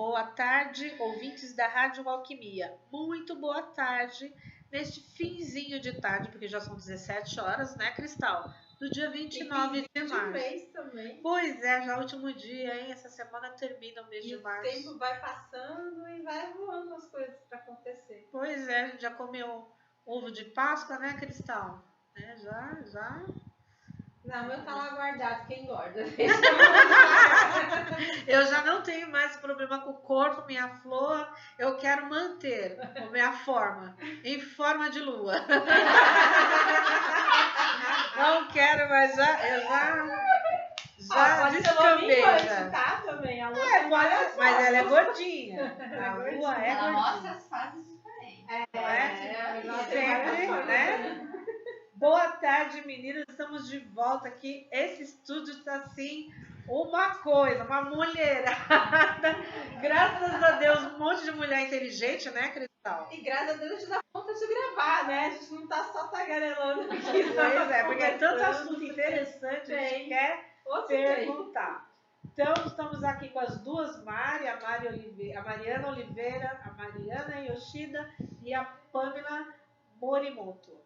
Boa tarde, ouvintes da Rádio Alquimia. Muito boa tarde, neste finzinho de tarde, porque já são 17 horas, né, Cristal? Do dia 29 de março. Mês também. Pois é, já é o último dia, hein? Essa semana termina o mês de março. O tempo vai passando e vai voando as coisas para acontecer. Pois é, a gente já comeu ovo de Páscoa, né, Cristal? Já. Não, meu tá lá guardado, quem engorda. Eu já não tenho mais problema com o corpo, minha flor. Eu quero manter a minha forma, em forma de lua. Não quero, mas eu já descambei. Tá, também. A lua mas ela é gordinha. A lua é ela gordinha. mostra as fases diferentes. Sempre, né? Boa tarde, meninas. Estamos de volta aqui. Esse estúdio está assim, uma coisa, uma mulherada. Graças a Deus, um monte de mulher inteligente, né, Cristal? E graças a Deus a gente dá conta de gravar, né? A gente não tá só tagarelando aqui. Pois é, porque é tanto assunto interessante, a gente quer perguntar. Então, estamos aqui com as duas Mari, a Mariana Oliveira, a Mariana Yoshida e a Pamela Morimoto.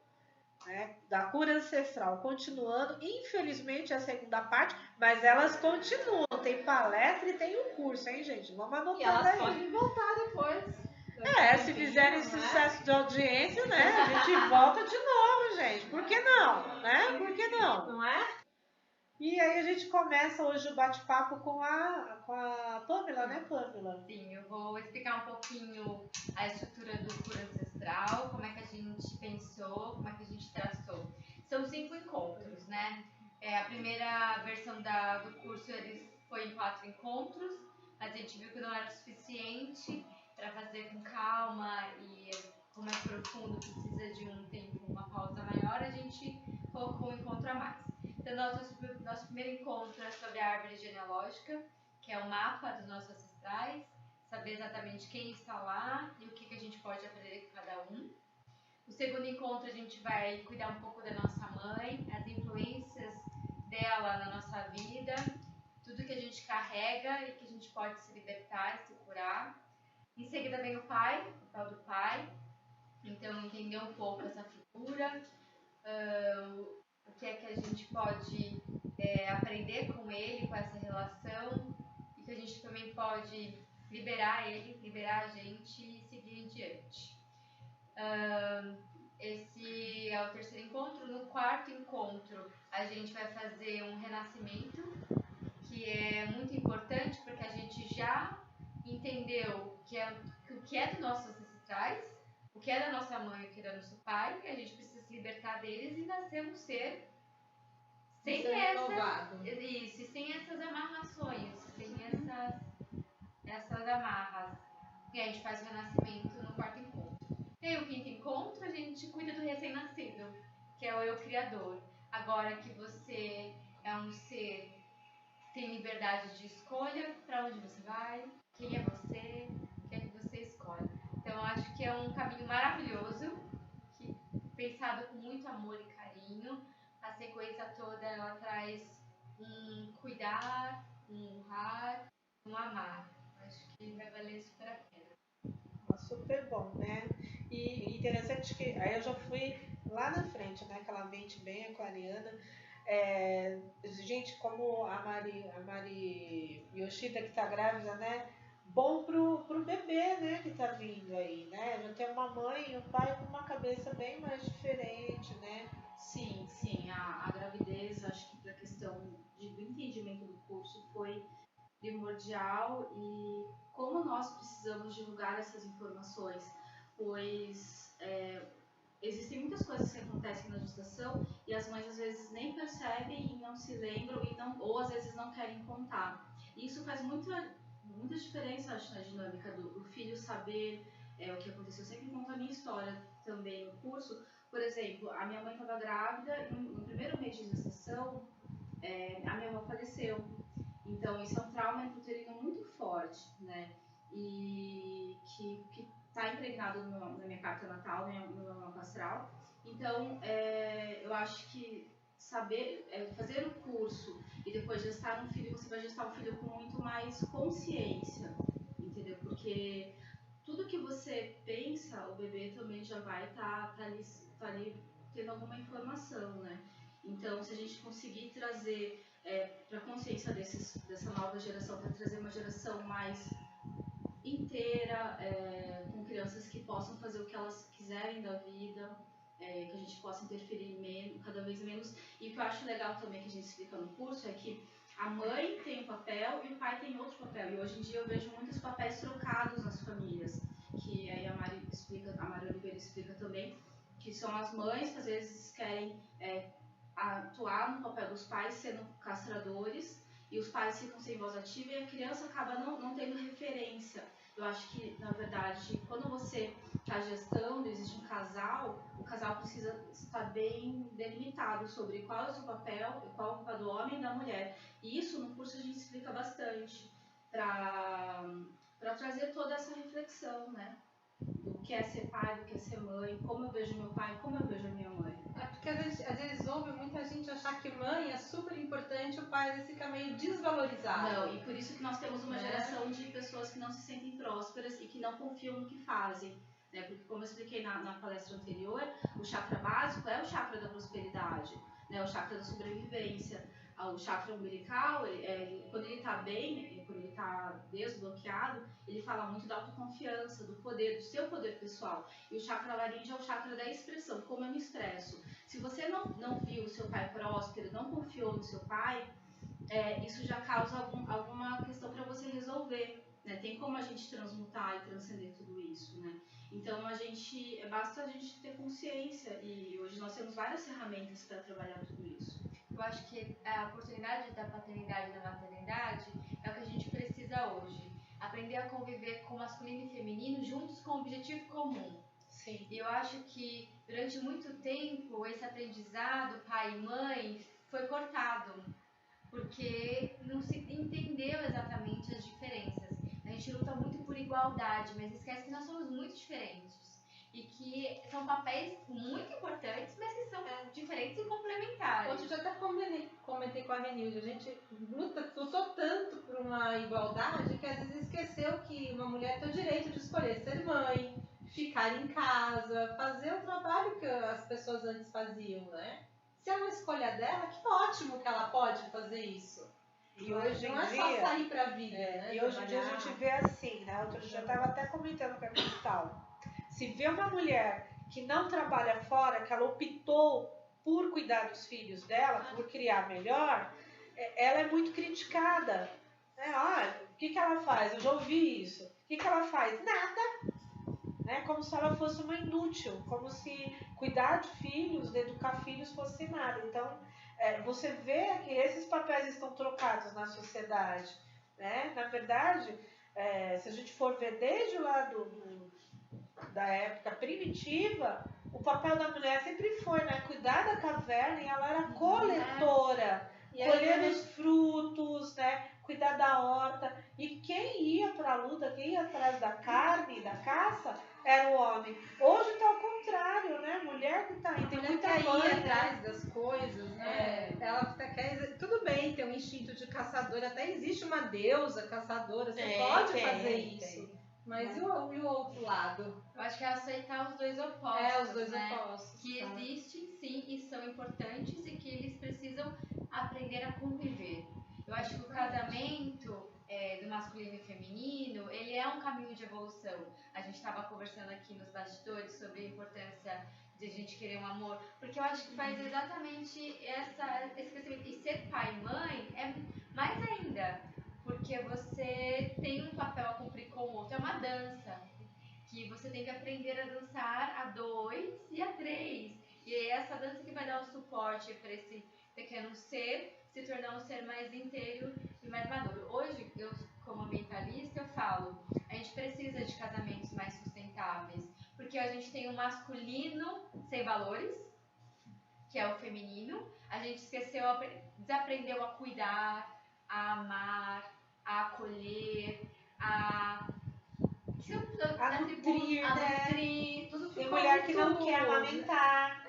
Né, da cura ancestral, continuando, infelizmente a segunda parte, mas elas continuam, tem palestra e tem um curso, hein, gente? Vamos anotar aí. E elas podem voltar depois. Se fizerem sucesso de audiência, né, a gente volta de novo, gente. Por que não, né? Por que não? Não é? E aí a gente começa hoje o bate-papo com a Pamela, né, Pamela? Sim, eu vou explicar um pouquinho a estrutura do cura ancestral, como é que a gente pensou, como é que a gente traçou. São 5 encontros, né? A primeira versão do curso foi em 4 encontros, mas a gente viu que não era suficiente para fazer com calma e como é profundo, precisa de um tempo, uma pausa maior, a gente colocou um encontro a mais. Então, nosso primeiro encontro é sobre a árvore genealógica, que é o mapa dos nossos ancestrais, saber exatamente quem está lá e o que a gente pode aprender com cada um. No segundo encontro, a gente vai cuidar um pouco da nossa mãe, as influências dela na nossa vida, tudo que a gente carrega e que a gente pode se libertar e se curar. Em seguida vem o pai, o papel do pai, então entender um pouco essa figura, o que é que a gente pode aprender com ele, com essa relação, e que a gente também pode liberar ele, liberar a gente e seguir em diante. Esse é o terceiro encontro. No quarto encontro, a gente vai fazer um renascimento, que é muito importante porque a gente já entendeu o que é dos nossos ancestrais, o que é da nossa mãe, o que é do nosso pai, e a gente precisa se libertar deles e nascer um ser sem essas amarrações, sem essas amarras. E a gente faz o renascimento no quarto encontro. E aí, o quinto encontro, a gente cuida do recém-nascido, que é o eu criador. Agora que você é um ser que tem liberdade de escolha, para onde você vai, quem é você, o que é que você escolhe. Então, eu acho que é um caminho maravilhoso, que, pensado com muito amor e carinho. A sequência toda, ela traz um cuidar, um honrar, um amar. Acho que vai valer super a pena. Super bom, né? E interessante que aí eu já fui lá na frente, né? Aquela mente bem aquariana. Gente, como a Mari Yoshida que tá grávida, né? Bom pro bebê, né? Que tá vindo aí, né? Já tem uma mãe e um pai com uma cabeça bem mais diferente, né? Sim. A gravidez, acho que para a questão do entendimento do curso foi primordial, e como nós precisamos divulgar essas informações, pois existem muitas coisas que acontecem na gestação e as mães às vezes nem percebem e não se lembram ou às vezes não querem contar. E isso faz muita diferença, acho, na dinâmica do filho saber o que aconteceu. Eu sempre conto a minha história também no curso. Por exemplo, a minha mãe estava grávida e no primeiro mês de gestação a minha avó faleceu. Então, isso é um trauma intrauterino muito forte, né? E que está impregnado na minha carta natal, no meu mapa astral. Então, eu acho que saber fazer o curso e depois gestar um filho, você vai gestar um filho com muito mais consciência, entendeu? porque tudo que você pensa, o bebê também já vai tá ali tendo alguma informação, né? Então, se a gente conseguir trazer para a consciência dessa nova geração, para trazer uma geração mais inteira, com crianças que possam fazer o que elas quiserem da vida, que a gente possa interferir cada vez menos. E o que eu acho legal também que a gente explica no curso é que a mãe tem um papel e o pai tem outro papel. E hoje em dia eu vejo muitos papéis trocados nas famílias, que aí a Mari Oliveira explica também, que são as mães que às vezes querem atuar no papel dos pais sendo castradores, e os pais ficam sem voz ativa e a criança acaba não tendo referência. Eu acho que, na verdade, quando você está gestando, existe um casal, o casal precisa estar bem delimitado sobre qual é o seu papel, qual é o papel do homem e da mulher. E isso no curso a gente explica bastante para trazer toda essa reflexão, né? Do que é ser pai, do que é ser mãe, como eu vejo meu pai, como eu vejo a minha mãe. Porque às vezes ouve muita gente achar que mãe é super importante, o pai às vezes fica meio desvalorizado. Não, e por isso que nós temos uma geração de pessoas que não se sentem prósperas e que não confiam no que fazem. Né? Porque, como eu expliquei na palestra anterior, o chakra básico é o chakra da prosperidade, né? O chakra da sobrevivência. O chakra umbilical, quando ele está bem, quando ele está desbloqueado, ele fala muito da autoconfiança, do poder, do seu poder pessoal. E o chakra laríngeo é o chakra da expressão, como eu me expresso. Se você não viu o seu pai próspero, não confiou no seu pai, isso já causa alguma questão para você resolver. Né? Tem como a gente transmutar e transcender tudo isso, né? Então, basta a gente ter consciência, e hoje nós temos várias ferramentas para trabalhar tudo isso. Eu acho que a oportunidade da paternidade e da maternidade é o que a gente precisa hoje. Aprender a conviver com masculino e feminino juntos com um objetivo comum. Sim. E eu acho que durante muito tempo esse aprendizado pai e mãe foi cortado, porque não se entendeu exatamente as diferenças. A gente luta muito por igualdade, mas esquece que nós somos muito diferentes. E que são papéis muito importantes, mas que são diferentes e complementares. Hoje eu até comentei com a Renilde, a gente lutou tanto por uma igualdade que às vezes esqueceu que uma mulher tem o direito de escolher ser mãe, ficar em casa, fazer o trabalho que as pessoas antes faziam, né? Se é uma escolha dela, que ótimo que ela pode fazer isso. E hoje não é só sair pra vida, né? E hoje em dia a gente vê assim, né? Outro dia eu estava até comentando com a Cristal. Se vê uma mulher que não trabalha fora, que ela optou por cuidar dos filhos dela, por criar melhor, ela é muito criticada. O que ela faz? Eu já ouvi isso. O que ela faz? Nada. Né? Como se ela fosse uma inútil, como se cuidar de filhos, educar filhos fosse nada. Então, você vê que esses papéis estão trocados na sociedade. Né? Na verdade, se a gente for ver desde lá da época primitiva, o papel da mulher sempre foi, né, cuidar da caverna, e ela era coletora, colher os frutos, né, cuidar da horta, e quem ia para a luta, quem ia atrás da carne, da caça, era o homem. Hoje está ao contrário, né, mulher que está aí, tem muita mãe atrás das coisas, né, ela quer, tudo bem, tem um instinto de caçadora, até existe uma deusa caçadora, você pode fazer isso. Mas e o outro lado? Eu acho que é aceitar os dois opostos. Os dois opostos. Que existem sim e são importantes e que eles precisam aprender a conviver. Eu acho que o casamento do masculino e feminino, ele é um caminho de evolução. A gente estava conversando aqui nos bastidores sobre a importância de a gente querer um amor, porque eu acho que faz exatamente esse crescimento. E ser pai e mãe é mais ainda. Porque você tem um papel a cumprir com o outro, é uma dança, que você tem que aprender a dançar a 2 e a 3. E é essa dança que vai dar o suporte para esse pequeno ser se tornar um ser mais inteiro e mais maduro. Hoje, eu como ambientalista, eu falo, a gente precisa de casamentos mais sustentáveis, porque a gente tem um masculino sem valores, que é o feminino, a gente desaprendeu a cuidar, a amar, a acolher, a a nutrir, a né? nutrir, tudo Tem ficou mulher que não muito- quer amamentar,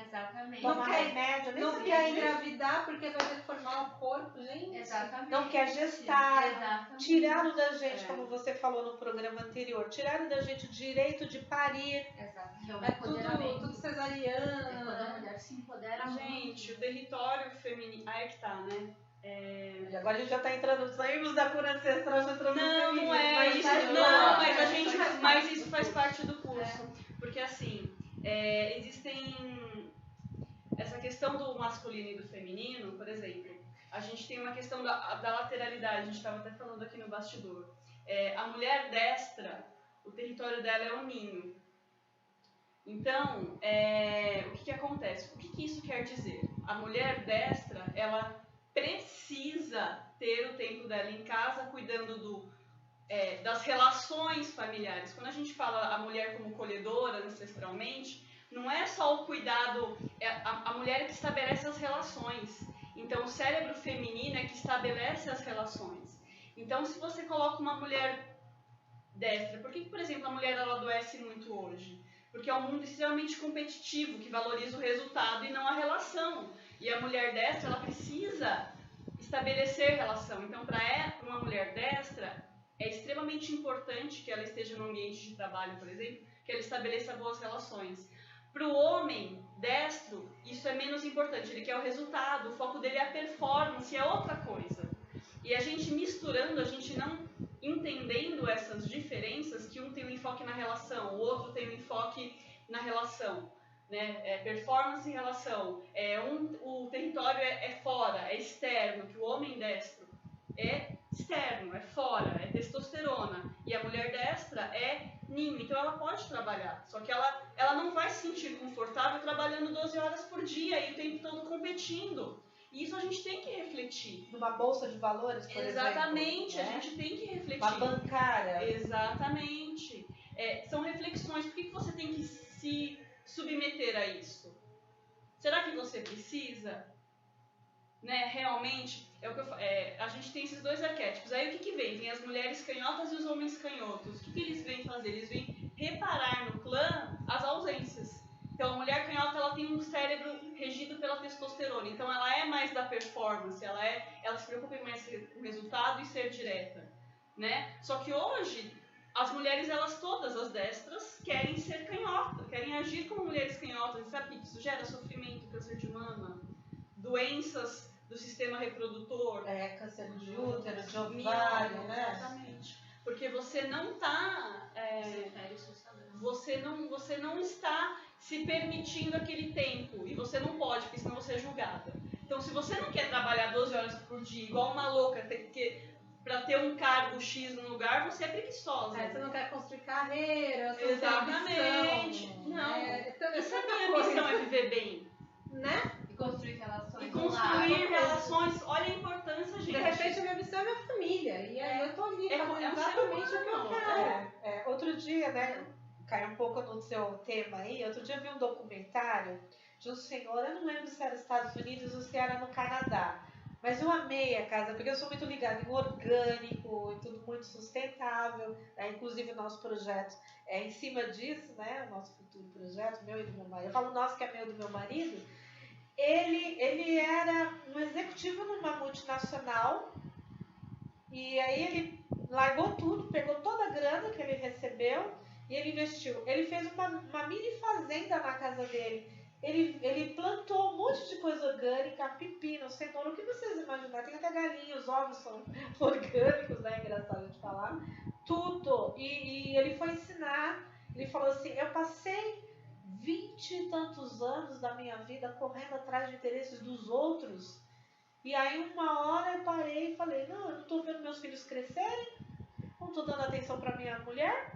Exatamente. toma remédio, nesse Não quer nível. engravidar porque vai deformar o corpo, gente. Exatamente. Não quer gestar. Exatamente. Tiraram da gente, como você falou no programa anterior, tiraram da gente o direito de parir. Exatamente. Que é o É empoderamento. tudo É quando a cesariana. mulher se empodera Gente, o muito. território feminino. Aí é que tá, né? E agora a gente já tá entrando, saímos da cura ancestral, já entramos no Não, feminismo, não é mas isso. tá Não, igual. mas a É, gente. faz Mas parte isso do faz curso. parte do curso. Porque assim, existem. Essa questão do masculino e do feminino, por exemplo, a gente tem uma questão da lateralidade, a gente estava até falando aqui no bastidor. A mulher destra, o território dela é o ninho. Então, o que acontece? O que isso quer dizer? A mulher destra, ela precisa ter o tempo dela em casa, cuidando das relações familiares. Quando a gente fala a mulher como colhedora, ancestralmente, não é só o cuidado, a mulher é que estabelece as relações. Então, o cérebro feminino é que estabelece as relações. Então, se você coloca uma mulher destra, por que, por exemplo, a mulher ela adoece muito hoje? Porque é um mundo extremamente competitivo, que valoriza o resultado e não a relação. E a mulher destra, ela precisa estabelecer relação. Então, para uma mulher destra, é extremamente importante que ela esteja no ambiente de trabalho, por exemplo, que ela estabeleça boas relações. Para o homem destro, isso é menos importante. Ele quer o resultado, o foco dele é a performance, é outra coisa. E a gente misturando, a gente não entendendo essas diferenças, que um tem um enfoque na relação, o outro tem um enfoque na relação, né? Performance em relação, o território é fora, é externo, que o homem destro é externo, é fora, é testosterona, e a mulher destra é ninho, então ela pode trabalhar, só que ela não vai se sentir confortável trabalhando 12 horas por dia e o tempo todo competindo. E isso a gente tem que refletir. Numa bolsa de valores, por Exatamente, exemplo. a gente tem que refletir. Uma bancária. Exatamente. São reflexões. Por que você tem que se submeter a isso? Será que você precisa? Né, realmente, a gente tem esses dois arquétipos. Aí o que vem? Vem as mulheres canhotas e os homens canhotos. O que eles vêm fazer? Eles vêm reparar no clã as ausências. Então, a mulher canhota ela tem um cérebro regido pela testosterona. Então, ela é mais da performance, ela se preocupa mais com o resultado e ser direta, né? Só que hoje, as mulheres, elas todas, as destras, querem ser canhotas, querem agir como mulheres canhotas. E sabe que isso gera sofrimento, câncer de mama, doenças do sistema reprodutor. Câncer de útero, de ovário, né? Exatamente. Porque você não está... Você não está se permitindo aquele tempo. E você não pode, porque senão você é julgada. Então, se você não quer trabalhar 12 horas por dia, igual uma louca, para ter um cargo X no lugar, você é preguiçosa. Você não quer construir carreira, você Exatamente. Não tem ambição. Não. Então, Isso é a minha missão, é viver bem. Né? E construir relações. E construir relações. Olha a importância, gente. De repente, a minha missão é minha família. E aí eu tô ali fazendo um exatamente ser o que eu humano. quero. Outro dia, né, caiu um pouco no seu tema aí, outro dia eu vi um documentário de um senhor, eu não lembro se era nos Estados Unidos ou se era no Canadá, mas eu amei a casa, porque eu sou muito ligada em orgânico e tudo muito sustentável, né? Inclusive o nosso projeto é em cima disso, né, o nosso futuro projeto, meu e do meu marido, eu falo nosso que é meu e do meu marido. Ele era um executivo numa multinacional e aí ele largou tudo, pegou toda a grana que ele recebeu e ele investiu. Ele fez uma mini fazenda na casa dele. Ele plantou um monte de coisa orgânica, pepino, cenoura, o que vocês imaginarem. Tem até galinha, os ovos são orgânicos, né? Engraçado de falar. Tudo. E ele foi ensinar. Ele falou assim, eu passei 20 e tantos anos da minha vida correndo atrás de interesses dos outros. E aí uma hora eu parei e falei, não, eu não estou vendo meus filhos crescerem, não estou dando atenção para minha mulher,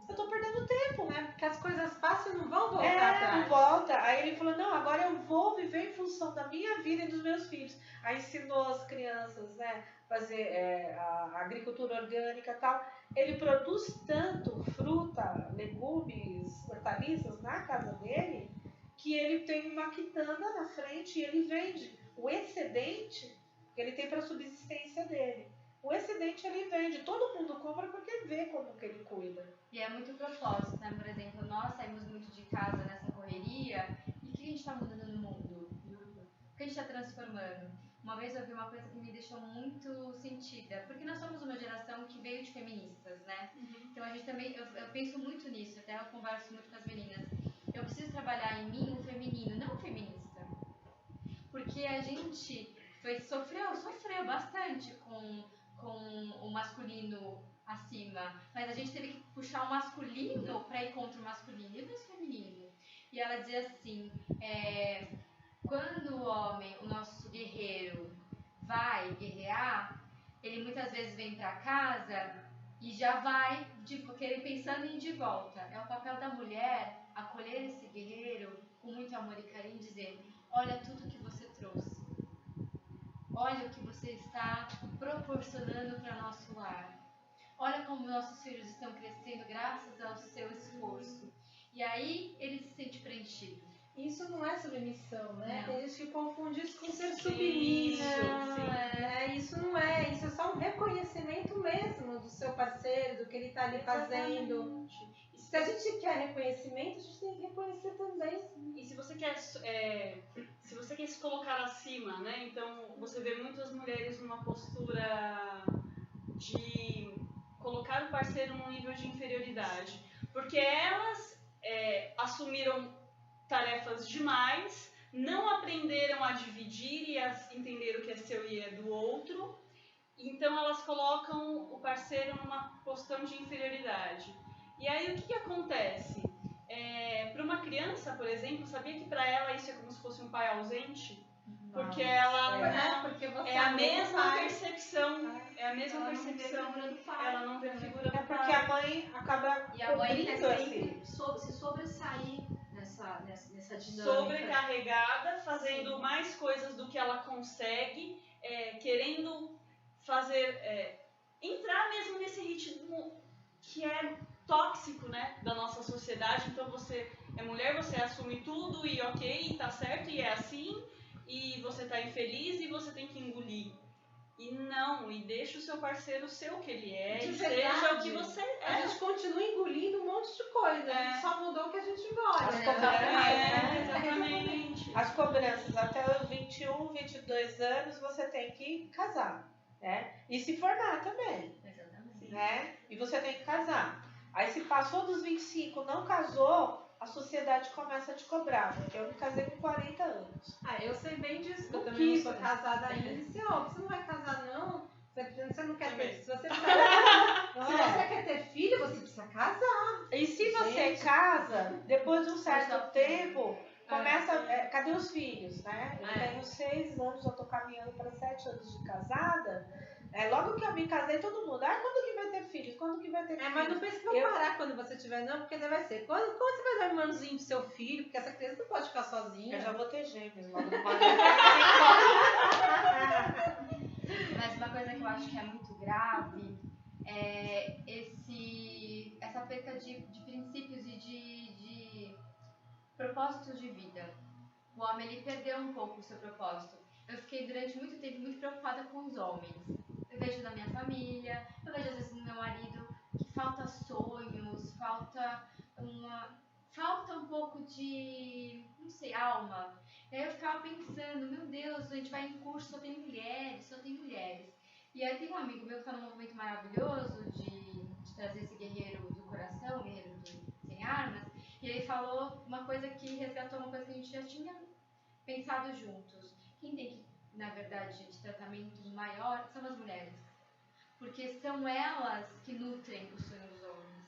eu estou perdendo tempo, né? Porque as coisas passam e não vão voltar atrás. Não volta. Aí ele falou, não, agora eu vou viver em função da minha vida e dos meus filhos. Aí ensinou as crianças, né, fazer a agricultura orgânica e tal. Ele produz tanto fruta, legumes, hortaliças na casa dele, que ele tem uma quitanda na frente e ele vende o excedente que ele tem para a subsistência dele. o excedente ele vende. Todo mundo compra porque vê como que ele cuida. E é muito propósito, né? Por exemplo, nós saímos muito de casa nessa correria e o que a gente está mudando no mundo? O que a gente está transformando? Uma vez eu ouvi uma coisa que me deixou muito sentida, porque nós somos uma geração que veio de feministas, né? Então a gente também, eu penso muito nisso, até eu converso muito com as meninas. Eu preciso trabalhar em mim o feminino, não o feminista. Porque a gente sofreu bastante com o masculino acima, mas a gente teve que puxar o masculino para ir contra o masculino e o feminino. E ela dizia assim, quando o homem, o nosso guerreiro, vai guerrear, ele muitas vezes vem para casa e já vai querer pensando em ir de volta. É o papel da mulher acolher esse guerreiro com muito amor e carinho e dizer, olha tudo que você trouxe. Olha o que você está proporcionando para nosso lar. Olha como nossos filhos estão crescendo graças ao seu esforço. E aí ele se sente preenchido. Isso não é submissão, né? Não. Tem gente que confunde isso com ser submisso. Isso não é. Isso é só um reconhecimento mesmo do seu parceiro, do que ele está ali fazendo. Se a gente quer reconhecimento, a gente tem que reconhecer também. E se você quer se colocar acima, né? Então você vê muitas mulheres numa postura de colocar o parceiro num nível de inferioridade, porque elas assumiram tarefas demais, não aprenderam a dividir e a entender o que é seu e é do outro, então elas colocam o parceiro numa posição de inferioridade. E aí o que acontece? Para uma criança, por exemplo, sabia que para ela isso é como se fosse um pai ausente? Porque ela porque você é a mesma percepção, ela não vê a figura do pai. É porque a mãe acaba E a mãe quer cobrindo sempre assim. se sobressair nessa dinâmica. Sobrecarregada, fazendo mais coisas do que ela consegue, querendo fazer, entrar mesmo nesse ritmo que é tóxico, né, da nossa sociedade. Então você é mulher, você assume tudo e ok, tá certo, e é assim, e você tá infeliz e você tem que engolir. E não, e deixa o seu parceiro ser o que ele é, De e verdade, seja o que você é. A gente continua engolindo um monte de coisa, a gente só mudou o que a gente engole. As né? cobranças, Exatamente. As cobranças até os 21, 22 anos você tem que casar, né? E se formar também, Exatamente. né? E você tem que casar. Aí se passou dos 25, não casou, a sociedade começa a te cobrar, porque eu me casei com 40 anos. Eu sei bem disso, Não eu também não quis, sou né? casada ainda. E você não vai casar não, você não quer ter. Se você quer ter filho, você precisa casar. E se você casa, depois de um certo tempo, começa. Cadê os filhos, né? Eu tenho 6 anos, eu tô caminhando para 7 anos de casada. Logo que eu me casei, todo mundo, quando que vai ter filho? Quando que vai ter filho? Mas não pense que vai parar quando você tiver, não, porque vai ser. Quando você vai dar um irmãozinho do seu filho, porque essa criança não pode ficar sozinha. Eu já vou ter gêmeos logo. Mas uma coisa que eu acho que é muito grave é essa perca de princípios e de propósitos de vida. O homem ele perdeu um pouco o seu propósito. Eu fiquei durante muito tempo muito preocupada com os homens. Eu vejo na minha família, eu vejo às vezes no meu marido que falta sonhos, falta um pouco de, não sei, alma. E aí eu ficava pensando, meu Deus, a gente vai em curso, só tem mulheres. E aí tem um amigo meu que está num movimento maravilhoso de trazer esse guerreiro do coração, guerreiro sem armas, e ele falou uma coisa que resgatou uma coisa que a gente já tinha pensado juntos. Quem tem que, na verdade, de tratamento maior são as mulheres. Porque são elas que nutrem o sonho dos homens.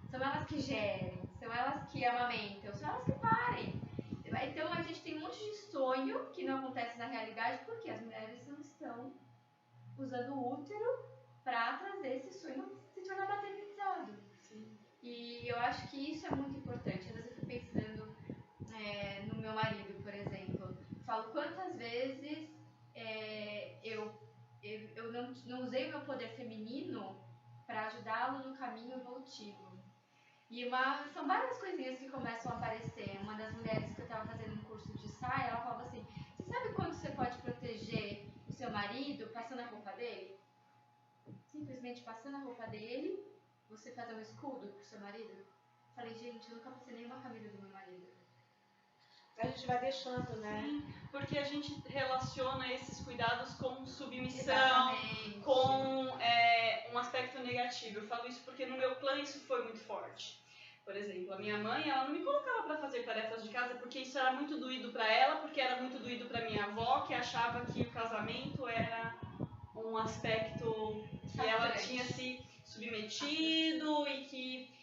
São elas que gerem, são elas que amamentam, são elas que parem. Então a gente tem um monte de sonho que não acontece na realidade porque as mulheres não estão usando o útero para trazer esse sonho se tornar materializado. Sim. E eu acho que isso é muito importante. Às vezes eu fico pensando no meu marido, por exemplo. Falo quantas vezes eu não usei o meu poder feminino para ajudá-lo no caminho evolutivo. E são várias coisinhas que começam a aparecer. Uma das mulheres que eu estava fazendo um curso de saia, ela falava assim, você sabe quando você pode proteger o seu marido passando a roupa dele? simplesmente passando a roupa dele, você fazer um escudo pro seu marido? Falei, gente, eu nunca passei nenhuma camisa do meu marido. A gente vai deixando, né? Sim, porque a gente relaciona esses cuidados com submissão, Exatamente. com um aspecto negativo. Eu falo isso porque no meu clã isso foi muito forte. Por exemplo, a minha mãe, ela não me colocava para fazer tarefas de casa porque isso era muito doído para ela, porque era muito doído para minha avó, que achava que o casamento era um aspecto que ela tinha se submetido e que...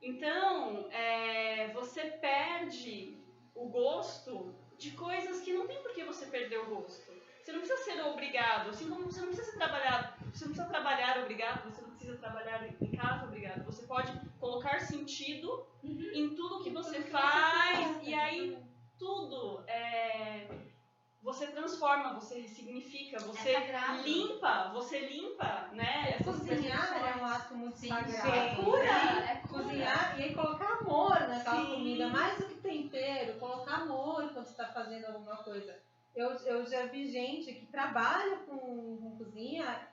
Então, você perde o gosto de coisas que não tem por que você perder o gosto. Você não precisa ser obrigado, assim como você não precisa trabalhar obrigado, você não precisa trabalhar em casa obrigado. Você pode colocar sentido em tudo que você faz e aí tudo você transforma, você ressignifica, você limpa, né? Cozinhar é um ato muito sagrado. É cura. Cozinhar e aí colocar amor naquela comida, mais do que tempero, colocar amor quando você está fazendo alguma coisa. Eu já vi gente que trabalha com cozinha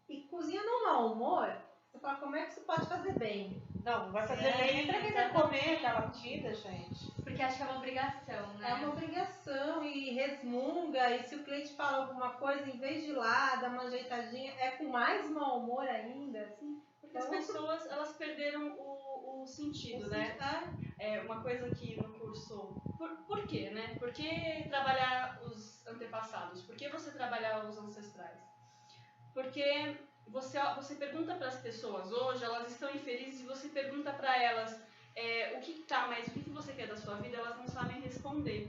e cozinha no mau humor. Você fala, como é que você pode fazer bem? Não vai fazer bem nem pra quem vai comer aquela comida, gente. Porque acho que é uma obrigação, né? É uma obrigação e resmunga, e se o cliente fala alguma coisa, em vez de ir lá, dar uma ajeitadinha, é com mais mau humor ainda, assim. Porque as pessoas, elas perderam o sentido, né? É uma coisa que no curso... Por quê, né? Por que trabalhar os antepassados? Por que você trabalhar os ancestrais? Porque você pergunta para as pessoas hoje, elas estão infelizes, e você pergunta para elas o que você quer da sua vida, elas não sabem responder.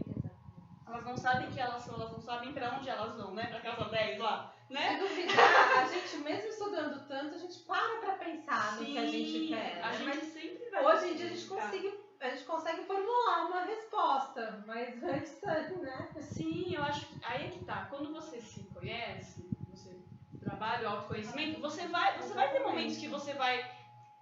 Elas não sabem que elas são, elas não sabem para onde elas vão, né? Para casa 10 lá, né? Se duvidar, a gente mesmo estudando tanto, a gente para pensar no que a gente quer. A gente sempre vai. Hoje em dia a gente consegue formular uma resposta, mas antes, né? Sim, eu acho que aí é que tá. Quando você se conhece, você trabalha o autoconhecimento, você vai ter momentos que você vai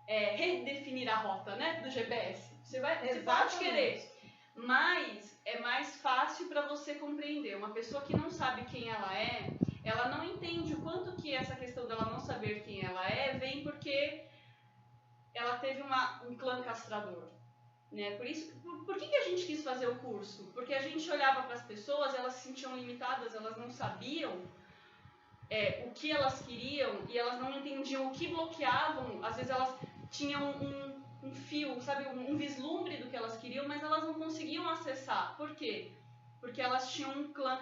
redefinir a rota, né? Do GPS. Você pode querer, mas é mais fácil para você compreender. Uma pessoa que não sabe quem ela não entende o quanto que essa questão dela não saber quem ela vem porque ela teve um clã castrador. Né? Por que a gente quis fazer o curso? Porque a gente olhava para as pessoas, elas se sentiam limitadas, elas não sabiam o que elas queriam e elas não entendiam o que bloqueavam. Às vezes elas tinham um fio, sabe, um vislumbre do que elas queriam, mas elas não conseguiam acessar. Por quê? Porque elas tinham um clã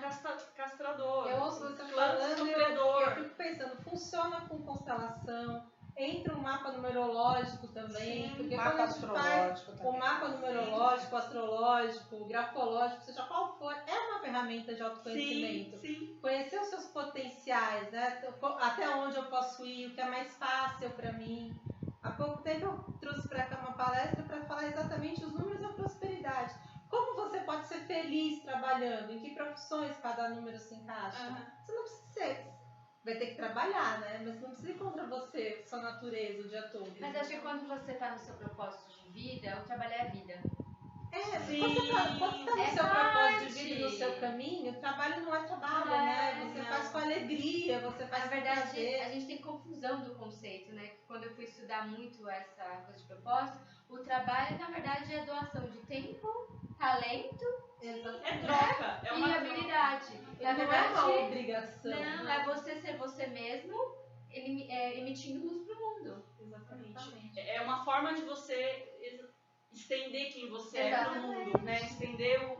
castrador, Eu ouço você clã falando, sofredor. eu fico pensando, funciona com constelação, entra um mapa numerológico também, Sim, porque mapa quando a gente faz astrológico o mapa numerológico, astrológico, grafológico, seja qual for, é uma ferramenta de autoconhecimento. Sim. Conhecer os seus potenciais, né? Até onde eu posso ir, o que é mais fácil para mim. Há pouco tempo eu trouxe para cá uma palestra para falar exatamente os números da prosperidade. Como você pode ser feliz trabalhando? Em que profissões cada número se encaixa? Você não precisa ser. Vai ter que trabalhar, né? Mas não precisa ir contra você, sua natureza, o dia todo. Mas acho que quando você está no seu propósito de vida, o trabalho é a vida. Quando você está no seu propósito de vida, no seu caminho, o trabalho não é trabalho, né? Você faz com alegria, você faz Na com verdade, prazer. a gente tem confusão do conceito, né? Quando eu fui estudar muito essa coisa de propósito, o trabalho, na verdade, é doação de tempo, talento É troca, é uma e habilidade. Na Não verdade, é uma obrigação. não, é você ser você mesmo, emitindo luz pro mundo. Exatamente. É uma forma de você estender quem você é pro mundo, né? Estender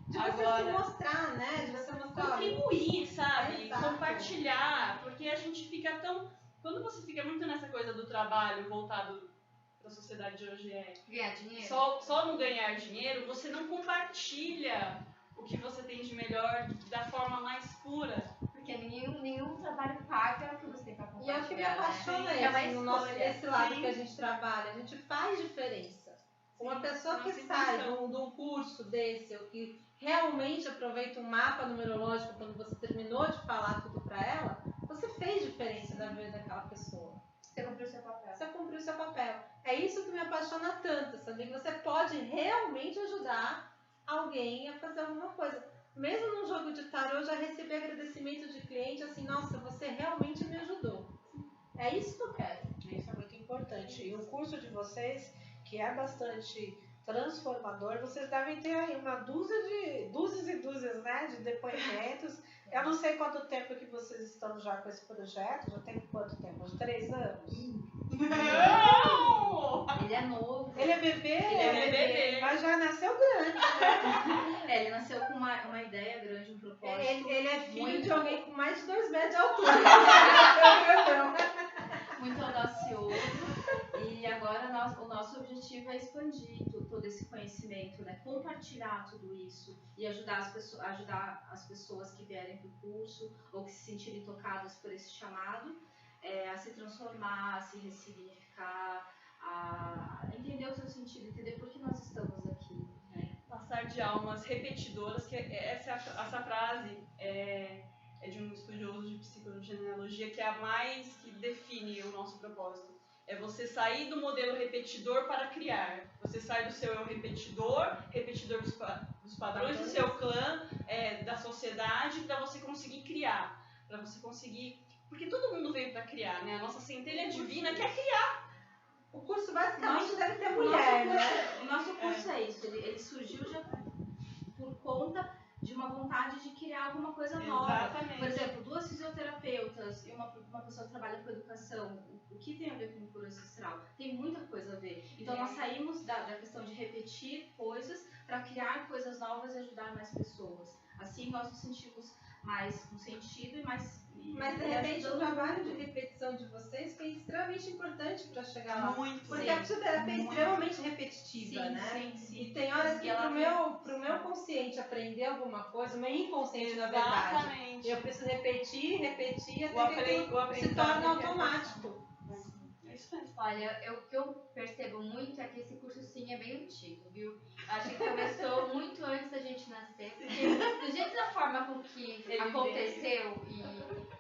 de você se mostrar, né? De você mostrar. Contribuir, sabe? Exato. Compartilhar. Porque a gente fica tão... Quando você fica muito nessa coisa do trabalho voltado para a sociedade de hoje ganhar dinheiro. Só no ganhar dinheiro, você não compartilha o que você tem de melhor da forma mais pura. Porque nenhum trabalho paga o que você tem para compartilhar. E eu que me apaixona esse lado que a gente trabalha. A gente faz diferença. Uma pessoa que sai de um curso desse, ou que realmente aproveita um mapa numerológico quando você terminou de falar tudo para ela, você fez diferença na vida daquela pessoa. Você cumpriu o seu papel. Você cumpriu o seu papel. É isso que me apaixona tanto, saber que você pode realmente ajudar alguém a fazer alguma coisa. Mesmo num jogo de tarô, eu já recebi agradecimento de cliente assim, nossa, você realmente me ajudou. É isso curso de vocês, que é bastante transformador, vocês devem ter aí uma dúzias e dúzias, né, de depoimentos. Eu não sei quanto tempo que vocês estão já com esse projeto, já tem quanto tempo? Uns 3 anos? Não! Ele é novo. Ele é bebê? Ele é bebê. Mas já nasceu grande, né? Ele nasceu com uma ideia grande, um propósito. Ele é filho muito, de alguém com mais de 2 metros de altura. muito audacioso. E agora o nosso objetivo é expandir todo esse conhecimento, né? Compartilhar tudo isso e ajudar as pessoas que vierem para o curso ou que se sentirem tocadas por esse chamado a se transformar, a se ressignificar, a entender o seu sentido, entender por que nós estamos aqui. Né? Passar de almas repetidoras, que essa frase é de um estudioso de psicogenealogia, que é a mais que define o nosso propósito. É você sair do modelo repetidor para criar. Você sai do seu eu repetidor dos padrões do seu clã, da sociedade, para você conseguir criar. Para você conseguir... Porque todo mundo veio para criar, né? A nossa centelha divina quer criar. O curso basicamente deve ter mulher, né? O nosso curso é isso. Ele surgiu já por conta de uma vontade de criar alguma coisa nova. Exatamente. Por exemplo, 2 fisioterapeutas e uma pessoa que trabalha com educação. O que tem a ver com cura ancestral? Tem muita coisa a ver. Então nós saímos da questão de repetir coisas para criar coisas novas e ajudar mais pessoas. Assim nós nos sentimos mais com sentido e mais... Mas de repente o trabalho de repetição de vocês foi extremamente importante para chegar lá. Muito. Porque sim, a fisioterapia é extremamente repetitiva, sim, né? sim. E tem horas que pro meu consciente aprender alguma coisa, o meu inconsciente na verdade, Exatamente. eu preciso repetir até que O aquilo se torna automático. É isso mesmo. Olha, o que eu percebo muito é que esse curso sim é bem antigo, viu? Acho que começou muito antes da gente nascer, porque do jeito da forma com que Ele aconteceu, e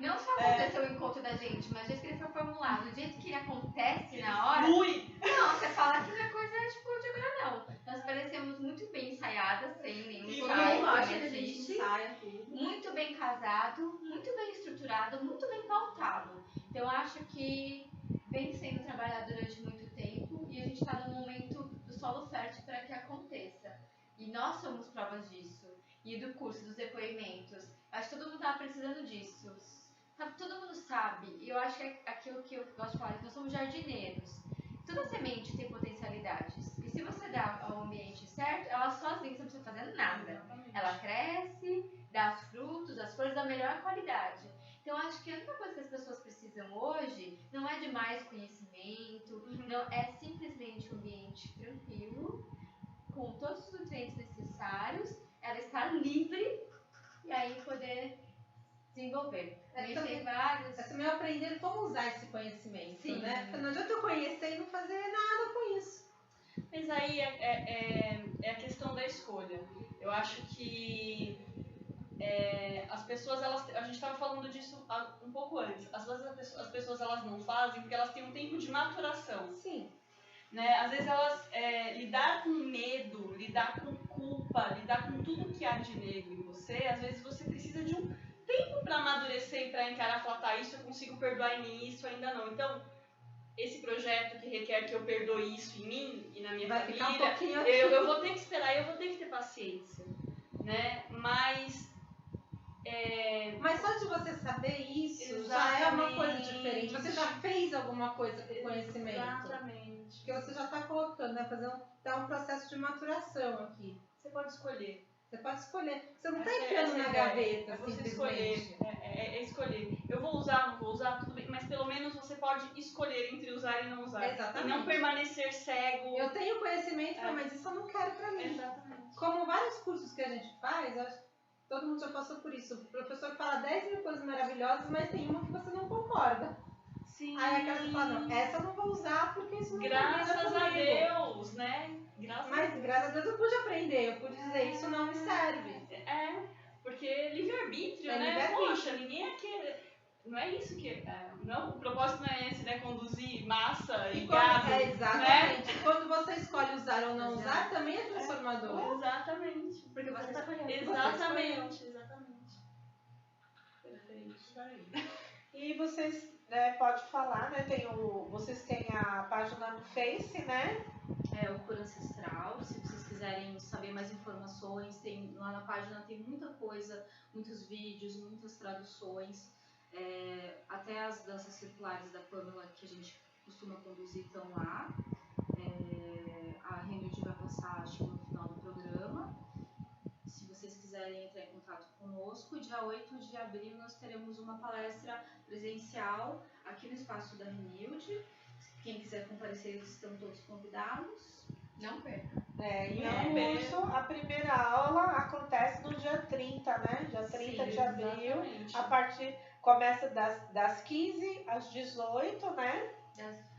não só aconteceu o encontro da gente, mas do jeito que ele foi formulado, do jeito que ele acontece na hora, Flui. não, você fala que não é coisa tipo de agora não. Nós parecemos muito bem ensaiadas, sem nenhum E ensaio, Eu não acho que a gente existe. ensaia tudo. Muito bem casado, muito bem estruturado, muito bem pautado. Então eu acho que vem sendo trabalhado durante muito tempo e a gente está no momento do solo fértil para que aconteça. E nós somos provas disso. E do curso, dos depoimentos. Acho que todo mundo estava precisando disso. Todo mundo sabe. E eu acho que é aquilo que eu gosto de falar, nós somos jardineiros. Toda semente tem potencialidades. E se você dá ao ambiente certo, ela sozinha, você não precisa fazer nada. Ela cresce, dá os frutos, as flores da melhor qualidade. Então, acho que a única coisa que as pessoas precisam hoje não é de mais conhecimento, não é simplesmente um ambiente tranquilo, com todos os nutrientes necessários, ela estar livre e aí poder desenvolver. A gente tem vários... É também aprender como usar esse conhecimento, Sim. né? Porque não adianta eu conhecer e não fazer nada com isso. Mas aí é a questão da escolha. Eu acho que as pessoas, a gente estava falando disso um pouco antes. Às vezes as pessoas elas não fazem porque elas têm um tempo de maturação. Sim. Né? Às vezes elas lidar com medo, lidar com culpa, lidar com tudo que há de negro em você, às vezes você precisa de um tempo para amadurecer e para encarar e falar, tá, isso eu consigo perdoar em mim, isso ainda não. Então, esse projeto que requer que eu perdoe isso em mim e na minha Vai família, ficar um pouquinho aqui. eu vou ter que esperar, eu vou ter que ter paciência, né? Mas só de você saber isso já é uma coisa diferente. Você já fez alguma coisa com conhecimento. Exatamente. Porque você já está colocando, né? Tá um processo de maturação aqui. Você pode escolher. Você pode escolher. Você não está Essa enfiando na é a ideia. gaveta, É você simplesmente. escolher. É escolher. Eu vou usar, não vou usar, tudo bem, mas pelo menos você pode escolher entre usar e não usar. Exatamente. E não permanecer cego. Eu tenho conhecimento, mas isso eu não quero para mim. Exatamente. Como vários cursos que a gente faz, eu acho que todo mundo já passou por isso. O professor fala 10 mil coisas maravilhosas, mas tem uma que você não concorda. Sim. Aí a casa fala, não, essa eu não vou usar porque isso não Graças combina a comigo. Deus, né? Mas graças a Deus eu pude aprender, eu pude dizer, isso não me serve. Porque livre-arbítrio, né? livre-arbítrio. Poxa, ninguém é que... Não é isso que... não, o propósito não é esse, né? Conduzir massa e gado. Exatamente. Né? Quando você escolhe usar ou não usar, também é transformador. Exatamente. Porque você escolheu. Exatamente. Perfeito. E vocês né, pode falar, né? Vocês têm a página no Face, né? É o Cura Ancestral. Se vocês quiserem saber mais informações, lá na página tem muita coisa, muitos vídeos, muitas traduções. Até as danças circulares da Pamela que a gente costuma conduzir estão lá. A Renilde vai passar, acho que no final do programa. Se vocês quiserem entrar em contato conosco, dia 8 de abril nós teremos uma palestra presencial aqui no espaço da Renilde. Quem quiser comparecer, estão todos convidados. Não perca. E o curso, a primeira aula acontece no dia 30, né? Dia 30 de abril. Exatamente. Começa das 15 às 18, né?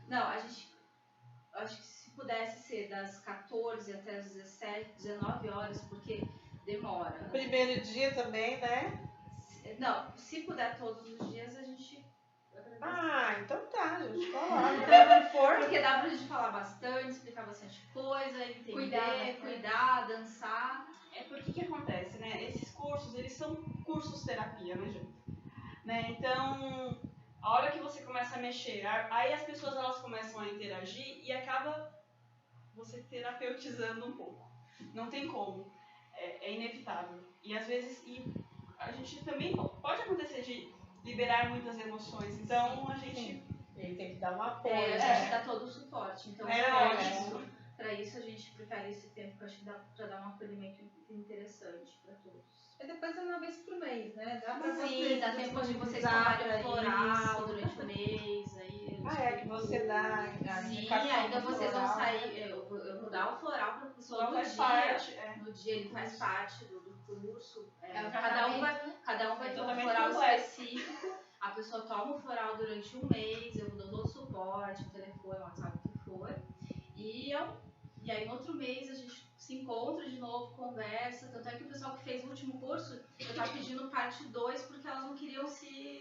Não, acho que se pudesse ser das 14 até as 17, 19 horas, porque demora. Primeiro dia também, né? Não, se puder todos os dias, a gente... Então tá, a gente coloca. Porque dá pra gente falar bastante, explicar bastante coisa, entender, cuidar, dançar. Porque que acontece, né? Esses cursos, eles são cursos terapia, né, gente? Né? Então, a hora que você começa a mexer, aí as pessoas elas começam a interagir e acaba você terapeutizando um pouco. Não tem como. É inevitável. E às vezes, a gente também pode acontecer de liberar muitas emoções. Então, a gente... Ele tem que dar um apoio. A gente dá todo o suporte. Então, para isso a gente prefere esse tempo, que eu acho que dá para dar um acolhimento interessante para todos. E depois é uma vez por mês, né? Dá pra Sim, dá tempo de vocês tomarem floral durante o mês. Aí que você dá. Sim, ainda vocês vão sair. Eu vou dar o floral para a pessoa no dia. No dia ele faz parte do curso. Cada um vai ter um floral específico. A pessoa toma o floral durante um mês, eu dou todo o suporte, o telefone, o WhatsApp, o que for. E aí no outro mês a gente se encontra de novo, conversa. Tanto é que o pessoal que fez o último curso, eu tava pedindo parte 2 porque elas não queriam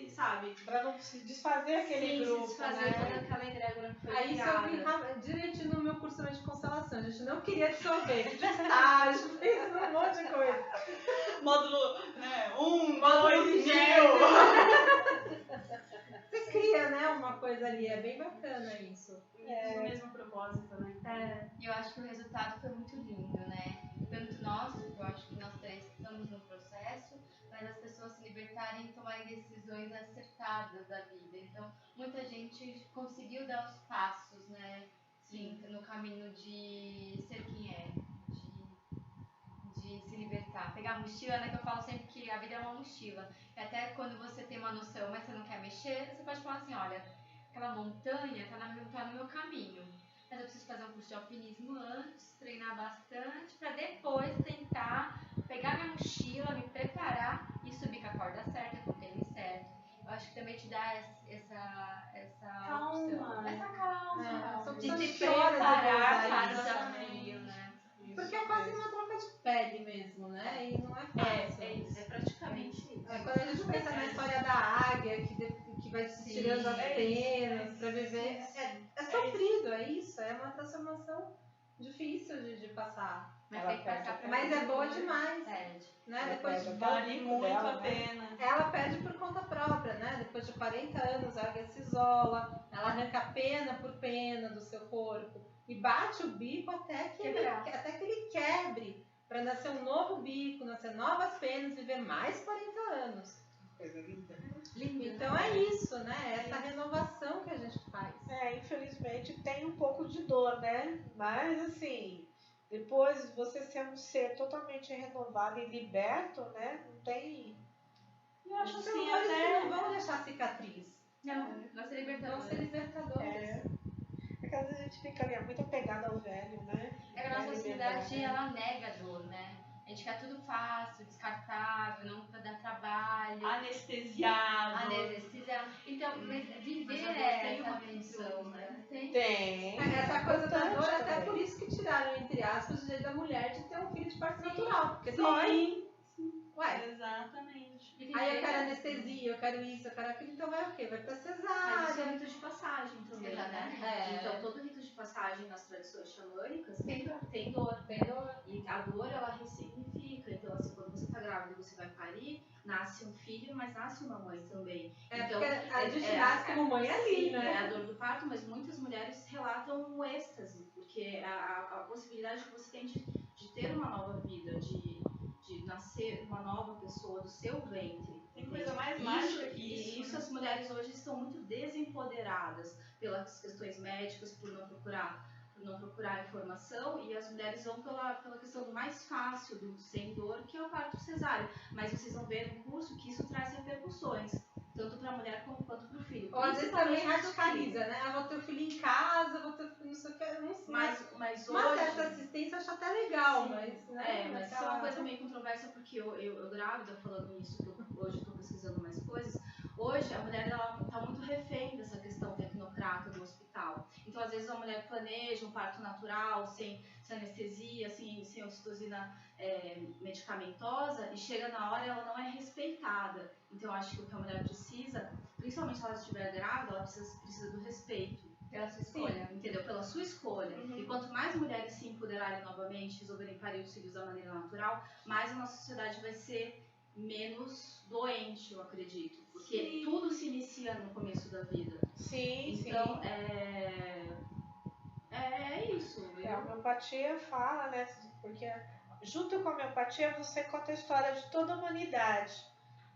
sabe? Pra não se desfazer aquele grupo, se desfazer toda aquela egrégora que foi Aí criada. isso eu vi direitinho no meu curso de constelação. A gente não queria dissolver, de estágio, fez um monte de coisa. Módulo, né? Módulo 2 mil. Você cria, né, uma coisa ali, é bem bacana isso. O mesmo propósito, né? E eu acho que o resultado foi muito lindo, né? Tanto nós, eu acho que nós três estamos no processo, mas as pessoas se libertarem e tomarem decisões acertadas da vida. Então, muita gente conseguiu dar os passos, né? Sim. No caminho de ser quem é, de se libertar. Pegar a mochila, né? Que eu falo sempre que a vida é uma mochila. E até quando você tem uma noção, mas você não quer mexer, você pode falar assim, olha, aquela montanha tá no meu caminho. Mas eu preciso fazer um curso de alpinismo antes, treinar bastante, para depois tentar pegar minha mochila, me preparar e subir com a corda certa, com o tênis certo. Eu acho que também te dá essa calma. Opção. Essa calma. De se preparar para o desafio, né? Porque é quase uma troca de pele mesmo, né? E não é fácil. É praticamente isso. Quando a gente pensa na história da águia, que vai tirando as penas para viver, é sofrido, é isso. É uma transformação difícil de passar. Mas é boa demais. Né? Depois vale muito a pena. Ela perde por conta própria, né? Depois de 40 anos, a águia se isola, ela arranca pena por pena do seu corpo e bate o bico até que ele quebre, para nascer um novo bico, nascer novas penas, viver mais 40 anos. Coisa linda. Então é isso, né? Essa renovação que a gente faz. Infelizmente tem um pouco de dor, né? Mas assim, depois você ser um ser totalmente renovado e liberto, né? Não tem. Eu acho assim, até não vão deixar cicatriz. Não, vão ser libertadores. Vão ser libertadores. Porque às vezes a gente fica ali muito apegada ao velho, né? É que a nossa sociedade, ela nega a dor, né? A gente quer tudo fácil, descartável, não vai dar trabalho. Anestesiado. Então, mas viver tem uma função, né? Tem. Essa coisa da dor, até por isso que tiraram, entre aspas, o direito da mulher de ter um filho de parto natural. Porque dói. Ué. Exatamente. Aí eu quero anestesia, eu quero isso, eu quero aquilo, então vai o quê? Vai pra cesárea. Mas isso é rito de passagem também, né? Então todo rito de passagem nas tradições xamânicas tem dor. E a dor, ela ressignifica. Então assim, quando você tá grávida e você vai parir, nasce um filho filho, mas nasce uma mãe também. Então, a gente nasce como mãe ali, sim, né? É a dor do parto, mas muitas mulheres relatam um êxtase, porque a possibilidade que você tem de ter uma nova vida, de nascer uma nova pessoa do seu ventre. Tem coisa mais mágica que isso. E isso, as mulheres hoje estão muito desempoderadas pelas questões médicas, por não procurar informação, e as mulheres vão pela questão do mais fácil, do sem dor, que é o parto cesáreo. Mas vocês vão ver no curso que isso traz repercussões, tanto para a mulher quanto para o filho. Ou às vezes também radicaliza, né? Ah, vou ter o filho em casa, vou ter o filho não sei o que, não sei. Mas hoje... essa assistência eu acho até legal, sim, mas... Né, mas isso é uma coisa meio controversa, porque eu grávida, falando isso, que eu hoje estou pesquisando mais coisas, hoje a mulher está muito refém dessa questão tecnocrata do hospital. Então, às vezes, a mulher planeja um parto natural, sem anestesia, sem ocitocina medicamentosa, e chega na hora ela não é respeitada. Então, eu acho que o que a mulher precisa, principalmente se ela estiver grávida, ela precisa do respeito. Pela sua escolha. Sim, entendeu? Pela sua escolha. E quanto mais mulheres se empoderarem novamente, resolverem parir os filhos da maneira natural, mais a nossa sociedade vai ser menos doente, eu acredito. Porque tudo se inicia no começo da vida. Então, é isso. A homeopatia fala, né? Porque junto com a homeopatia você conta a história de toda a humanidade,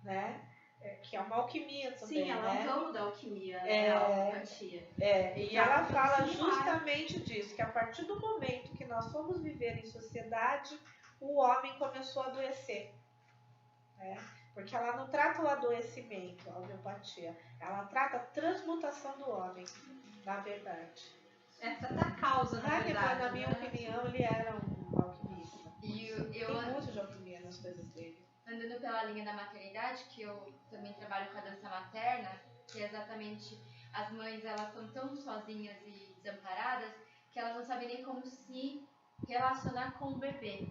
né? Que é uma alquimia também, sim, ela né? é um campo da alquimia, né? A homeopatia. E ela fala justamente disso, que a partir do momento que nós fomos viver em sociedade, o homem começou a adoecer, né? Porque ela não trata o adoecimento, a homeopatia, ela trata a transmutação do homem, na verdade. Essa é a causa, na verdade. Na minha opinião, ele era um alquimista. E Tem muito de alquimia nas coisas dele. Andando pela linha da maternidade, que eu também trabalho com a dança materna, que é exatamente as mães, elas são tão sozinhas e desamparadas que elas não sabem nem como se relacionar com o bebê.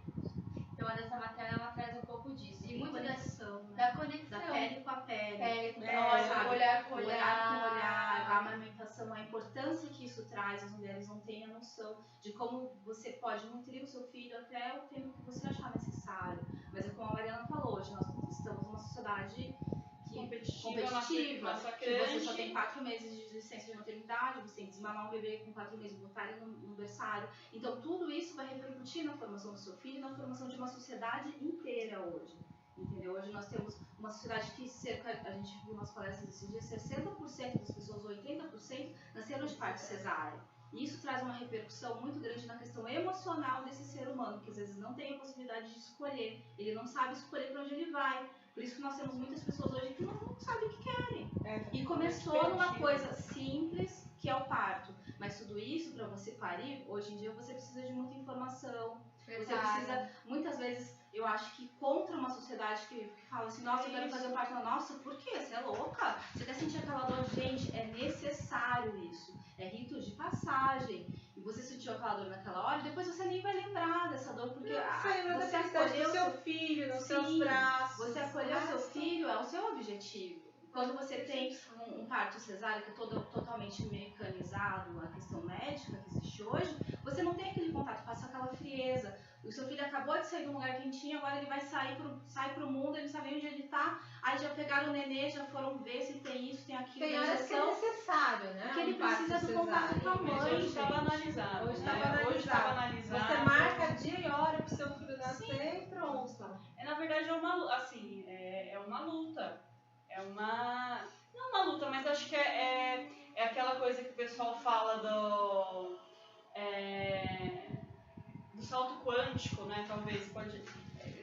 Então a dança materna ela traz um pouco disso. E muito conexão, né? da conexão. Da pele com a pele. Pele com olhar com olhar, a amamentação, a importância que isso traz, as mulheres não têm a noção de como você pode nutrir o seu filho até o tempo que você achar necessário. Mas é como a Mariana falou, hoje nós estamos numa sociedade competitiva, que você só tem 4 meses de licença de maternidade, você tem que desmamar um bebê com 4 meses, botar ele no berçário. Então tudo isso vai repercutir na formação do seu filho e na formação de uma sociedade inteira hoje. Entendeu? Hoje nós temos uma sociedade que a gente viu nas palestras esses dias, 60% das pessoas, 80%, nasceram de parto cesárea. E isso traz uma repercussão muito grande na questão emocional desse ser humano, que às vezes não tem a possibilidade de escolher, ele não sabe escolher para onde ele vai. Por isso que nós temos muitas pessoas hoje que não sabem o que querem. E começou numa coisa simples, que é o parto. Mas tudo isso, para você parir, hoje em dia você precisa de muita informação. Você precisa, muitas vezes, eu acho que contra uma sociedade que fala assim, nossa, eu quero fazer um parto. Nossa, por quê? Você é louca? Você quer sentir aquela dor? Gente, é necessário isso. É rito de passagem. E você sentiu aquela dor naquela hora, e depois você nem vai lembrar dessa dor, porque você acolheu o seu filho nos seus braços. Você acolheu o seu filho, é o seu objetivo. Quando você tem um parto cesáreo que é totalmente mecanizado, a questão médica que existe hoje, você não tem aquele contato, passa aquela frieza. O seu filho acabou de sair de um lugar quentinho, agora ele vai sair pro mundo, ele não sabe onde ele tá. Aí já pegaram o nenê, já foram ver se tem isso, tem aquilo. Tem horas que é necessário, né? Porque ele precisa do contato com a mãe. Hoje está banalizado. Hoje está banalizado. Você marca dia e hora pro seu filho nascer e pronto. Na verdade é uma luta. Não uma luta, mas acho que é aquela coisa que o pessoal fala do salto quântico, né? Talvez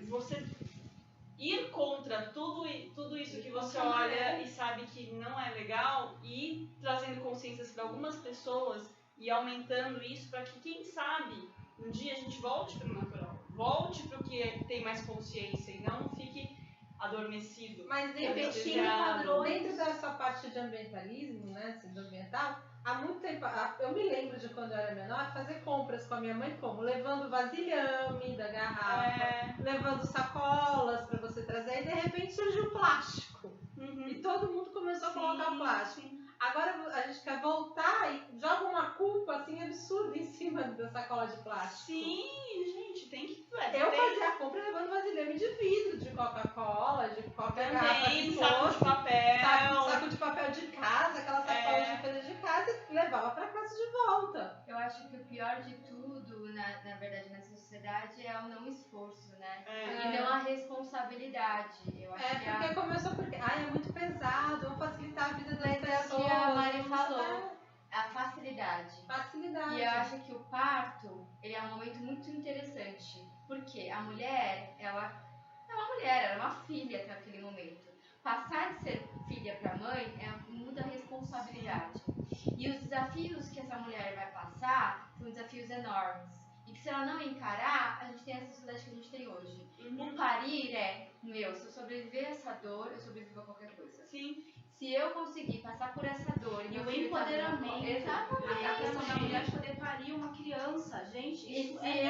você ir contra tudo isso que você olha e sabe que não é legal, e ir trazendo consciências para algumas pessoas e aumentando isso para que, quem sabe, um dia a gente volte para o natural, volte para o que tem mais consciência e não fique adormecido. Mas dentro dessa parte de ambientalismo, né, assim, do ambiental, há muito tempo, eu me lembro de quando eu era menor, fazer compras com a minha mãe como? Levando vasilhame da garrafa, levando sacolas para você trazer, e de repente surgiu o plástico. E todo mundo começou a colocar plástico. Sim. Agora a gente quer voltar e joga uma culpa assim absurda em cima da sacola de plástico. Sim, gente, tem que Eu fazia a compra levando vasilhame de vidro, de Coca-Cola, de qualquer garrafa Também, que saco fosse. de papel. Saco de papel de casa, aquela sacola de coisa de casa e levava pra casa de volta. Eu acho que o pior de tudo, na verdade, nessa sociedade é o não esforço, né? E não a responsabilidade. Eu acho que porque começou porque, é muito pesado, vamos facilitar a vida das pessoas. que a Mari falou, a facilidade. Facilidade. E eu acho que o parto, ele é um momento muito interessante, porque a mulher, ela é uma mulher, ela é uma filha até aquele momento. Passar de ser filha para mãe muda a responsabilidade. E os desafios que essa mulher vai passar são desafios enormes. E que se ela não encarar, a gente tem essa sociedade que a gente tem hoje. O parir se eu sobreviver a essa dor, eu sobrevivo a qualquer coisa. Sim. Se eu conseguir passar por essa dor E o empoderamento. Exatamente. A questão da mulher poder parir uma criança. Gente, isso saber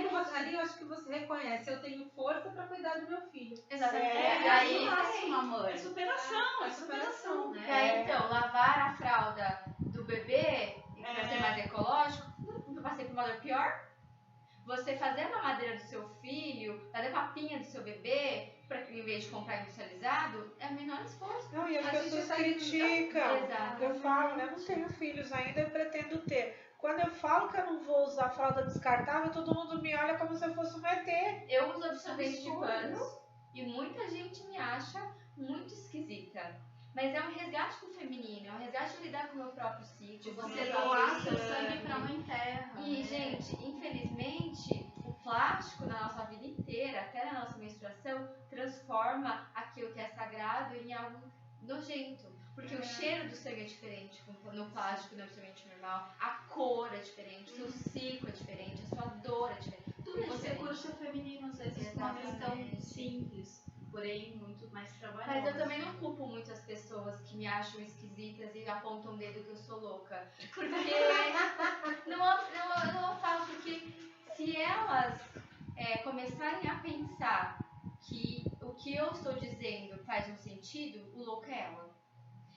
que ali eu acho que você reconhece, eu tenho força pra cuidar do meu filho. Exatamente. Aí nasce uma mãe. É superação. Né? E aí, então, lavar a fralda do bebê, para ser mais ecológico, não passei por uma dor pior. Você fazer a mamadeira do seu filho, fazer a papinha do seu bebê, para que em vez de comprar industrializado, é o menor esforço. Não, e as pessoas criticam. Exato. Eu falo, eu não tenho filhos ainda, eu pretendo ter. Quando eu falo que eu não vou usar fralda descartável, todo mundo me olha como se eu fosse um ET. Eu uso absorvente de pano e muita gente me acha muito esquisita. Mas é um resgate com o feminino, é um resgate de lidar com o meu próprio ciclo. Você doar seu sangue pra mãe terra. E, gente, infelizmente, o plástico na nossa vida inteira, até na nossa menstruação, transforma aquilo que é sagrado em algo nojento. Porque o cheiro do sangue é diferente no plástico, no absorvente normal, a cor é diferente, o seu ciclo é diferente, a sua dor é diferente. Tudo é Você diferente. curte o feminino, às vezes, com uma questão simples, porém muito mais trabalhosa. Mas eu também não culpo muitas pessoas que me acham esquisitas e apontam o dedo que eu sou louca. Porque não falo, porque se elas começarem a pensar que o que eu estou dizendo faz um sentido, o louco é ela.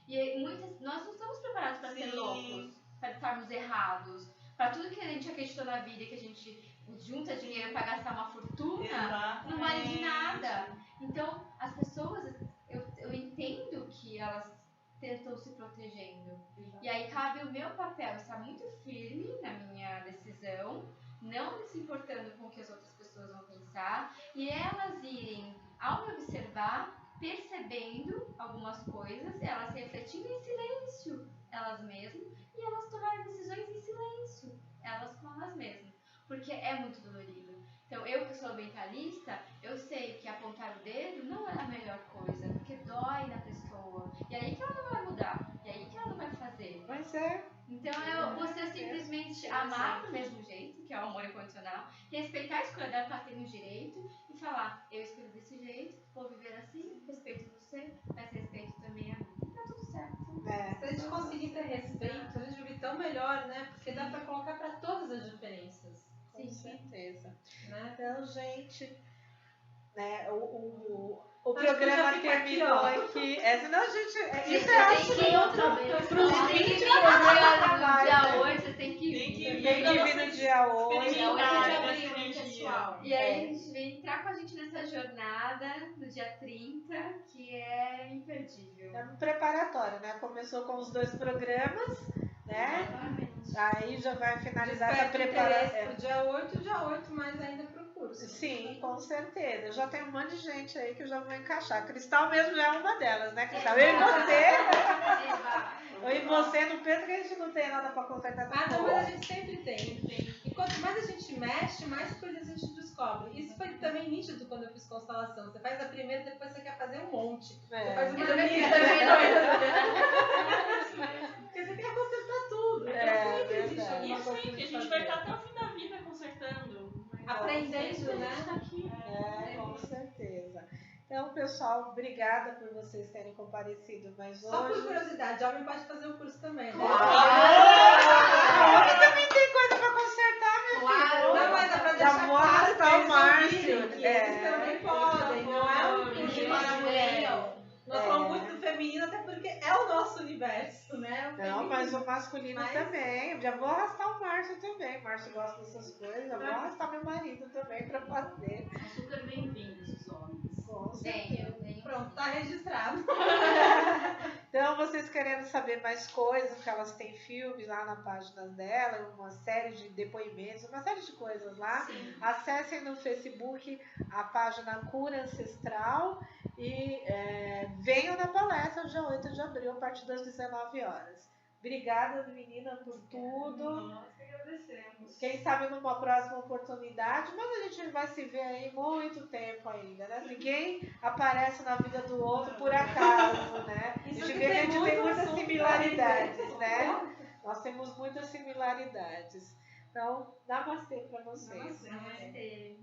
E nós não estamos preparados para ser loucos, para estarmos errados, para tudo que a gente acreditou na vida, que a gente junta dinheiro para gastar uma fortuna, não vale de nada. Então, as pessoas, eu entendo que elas estão se protegendo. E aí cabe o meu papel estar muito firme na minha decisão, não se importando com o que as outras pessoas vão pensar, e elas irem, ao me observar, percebendo algumas coisas, elas refletindo em silêncio elas mesmas, e elas tomarem decisões em silêncio, elas com elas mesmas. Porque é muito dolorido. Então, eu que sou ambientalista, eu sei que apontar o dedo não é a melhor coisa, porque dói na pessoa. E aí que ela não vai mudar, e aí que ela não vai fazer. Mas é. Então, você simplesmente amar do mesmo jeito, que é o amor incondicional, respeitar a escolha dela, ela tem o direito, e falar, eu escolhi desse jeito, vou viver assim, respeito você, mas respeito também a mim. E tá tudo certo. Se a gente conseguir ter respeito, a gente vive tão melhor, né? Porque dá pra colocar pra todas as diferenças. Com certeza. Né? Então, gente, né, o programa terminou aqui. Senão a gente. Isso eu acho que outra vez. Para os 20 No dia 8, você tem que vir. Tem que vir no dia 8. Dia 8 é dia 1, pessoal. E aí a gente vem entrar com a gente nessa jornada no dia 30, que é imperdível. É um preparatório, né? Começou com os 2 programas, né? Exatamente. Aí já vai finalizar Desperta essa o preparação. interesse pro dia 8, mais ainda pro curso. Sim, com certeza. Já tem um monte de gente aí que eu já vou encaixar. Cristal mesmo já é uma delas, né, Cristal? Eu e você. Eu e você no Pedro, que a gente não tem nada pra consertar. Não, mas a gente sempre tem. E quanto mais a gente mexe, mais coisas a gente descobre. Isso foi também nítido quando eu fiz constelação. Você faz a primeira, depois você quer fazer um monte. Você faz uma porque você quer consertar tudo. É, Então sempre existe verdade. E alguma coisa sempre, a pra gente vai fazer. estar até o fim da vida consertando. Aprendendo, né? Com certeza. Então, pessoal, obrigada por vocês terem comparecido mais Só por hoje. curiosidade, homem pode fazer o curso também, né? Homem também tem coisa pra consertar, meu filho. Não, mas é pra Já deixar vou claro arrastar pra o eles Márcio. ouvirem que eles também podem, não é um curso para mulher. Nós falamos muito do feminino, até porque é o nosso universo. sucesso, né? Não, mas o masculino também. Já vou arrastar o Márcio também. O Márcio gosta dessas coisas. Já vou arrastar meu marido também pra fazer. São super bem-vindos os homens. Com certeza. Tenho. Pronto, tá registrado. Então, vocês querendo saber mais coisas, que elas têm filmes lá na página dela, uma série de depoimentos, uma série de coisas lá. Sim. Acessem no Facebook a página Cura Ancestral e venham na palestra dia 8 de abril, a partir das 19 horas. Obrigada, menina, por tudo. Nós que agradecemos. Quem sabe numa próxima oportunidade, mas a gente vai se ver aí muito tempo ainda, né? Ninguém aparece na vida do outro por acaso, né? A gente vê que a gente tem muitas similaridades, né? Nós temos muitas similaridades. Então, namastê para vocês. Namastê.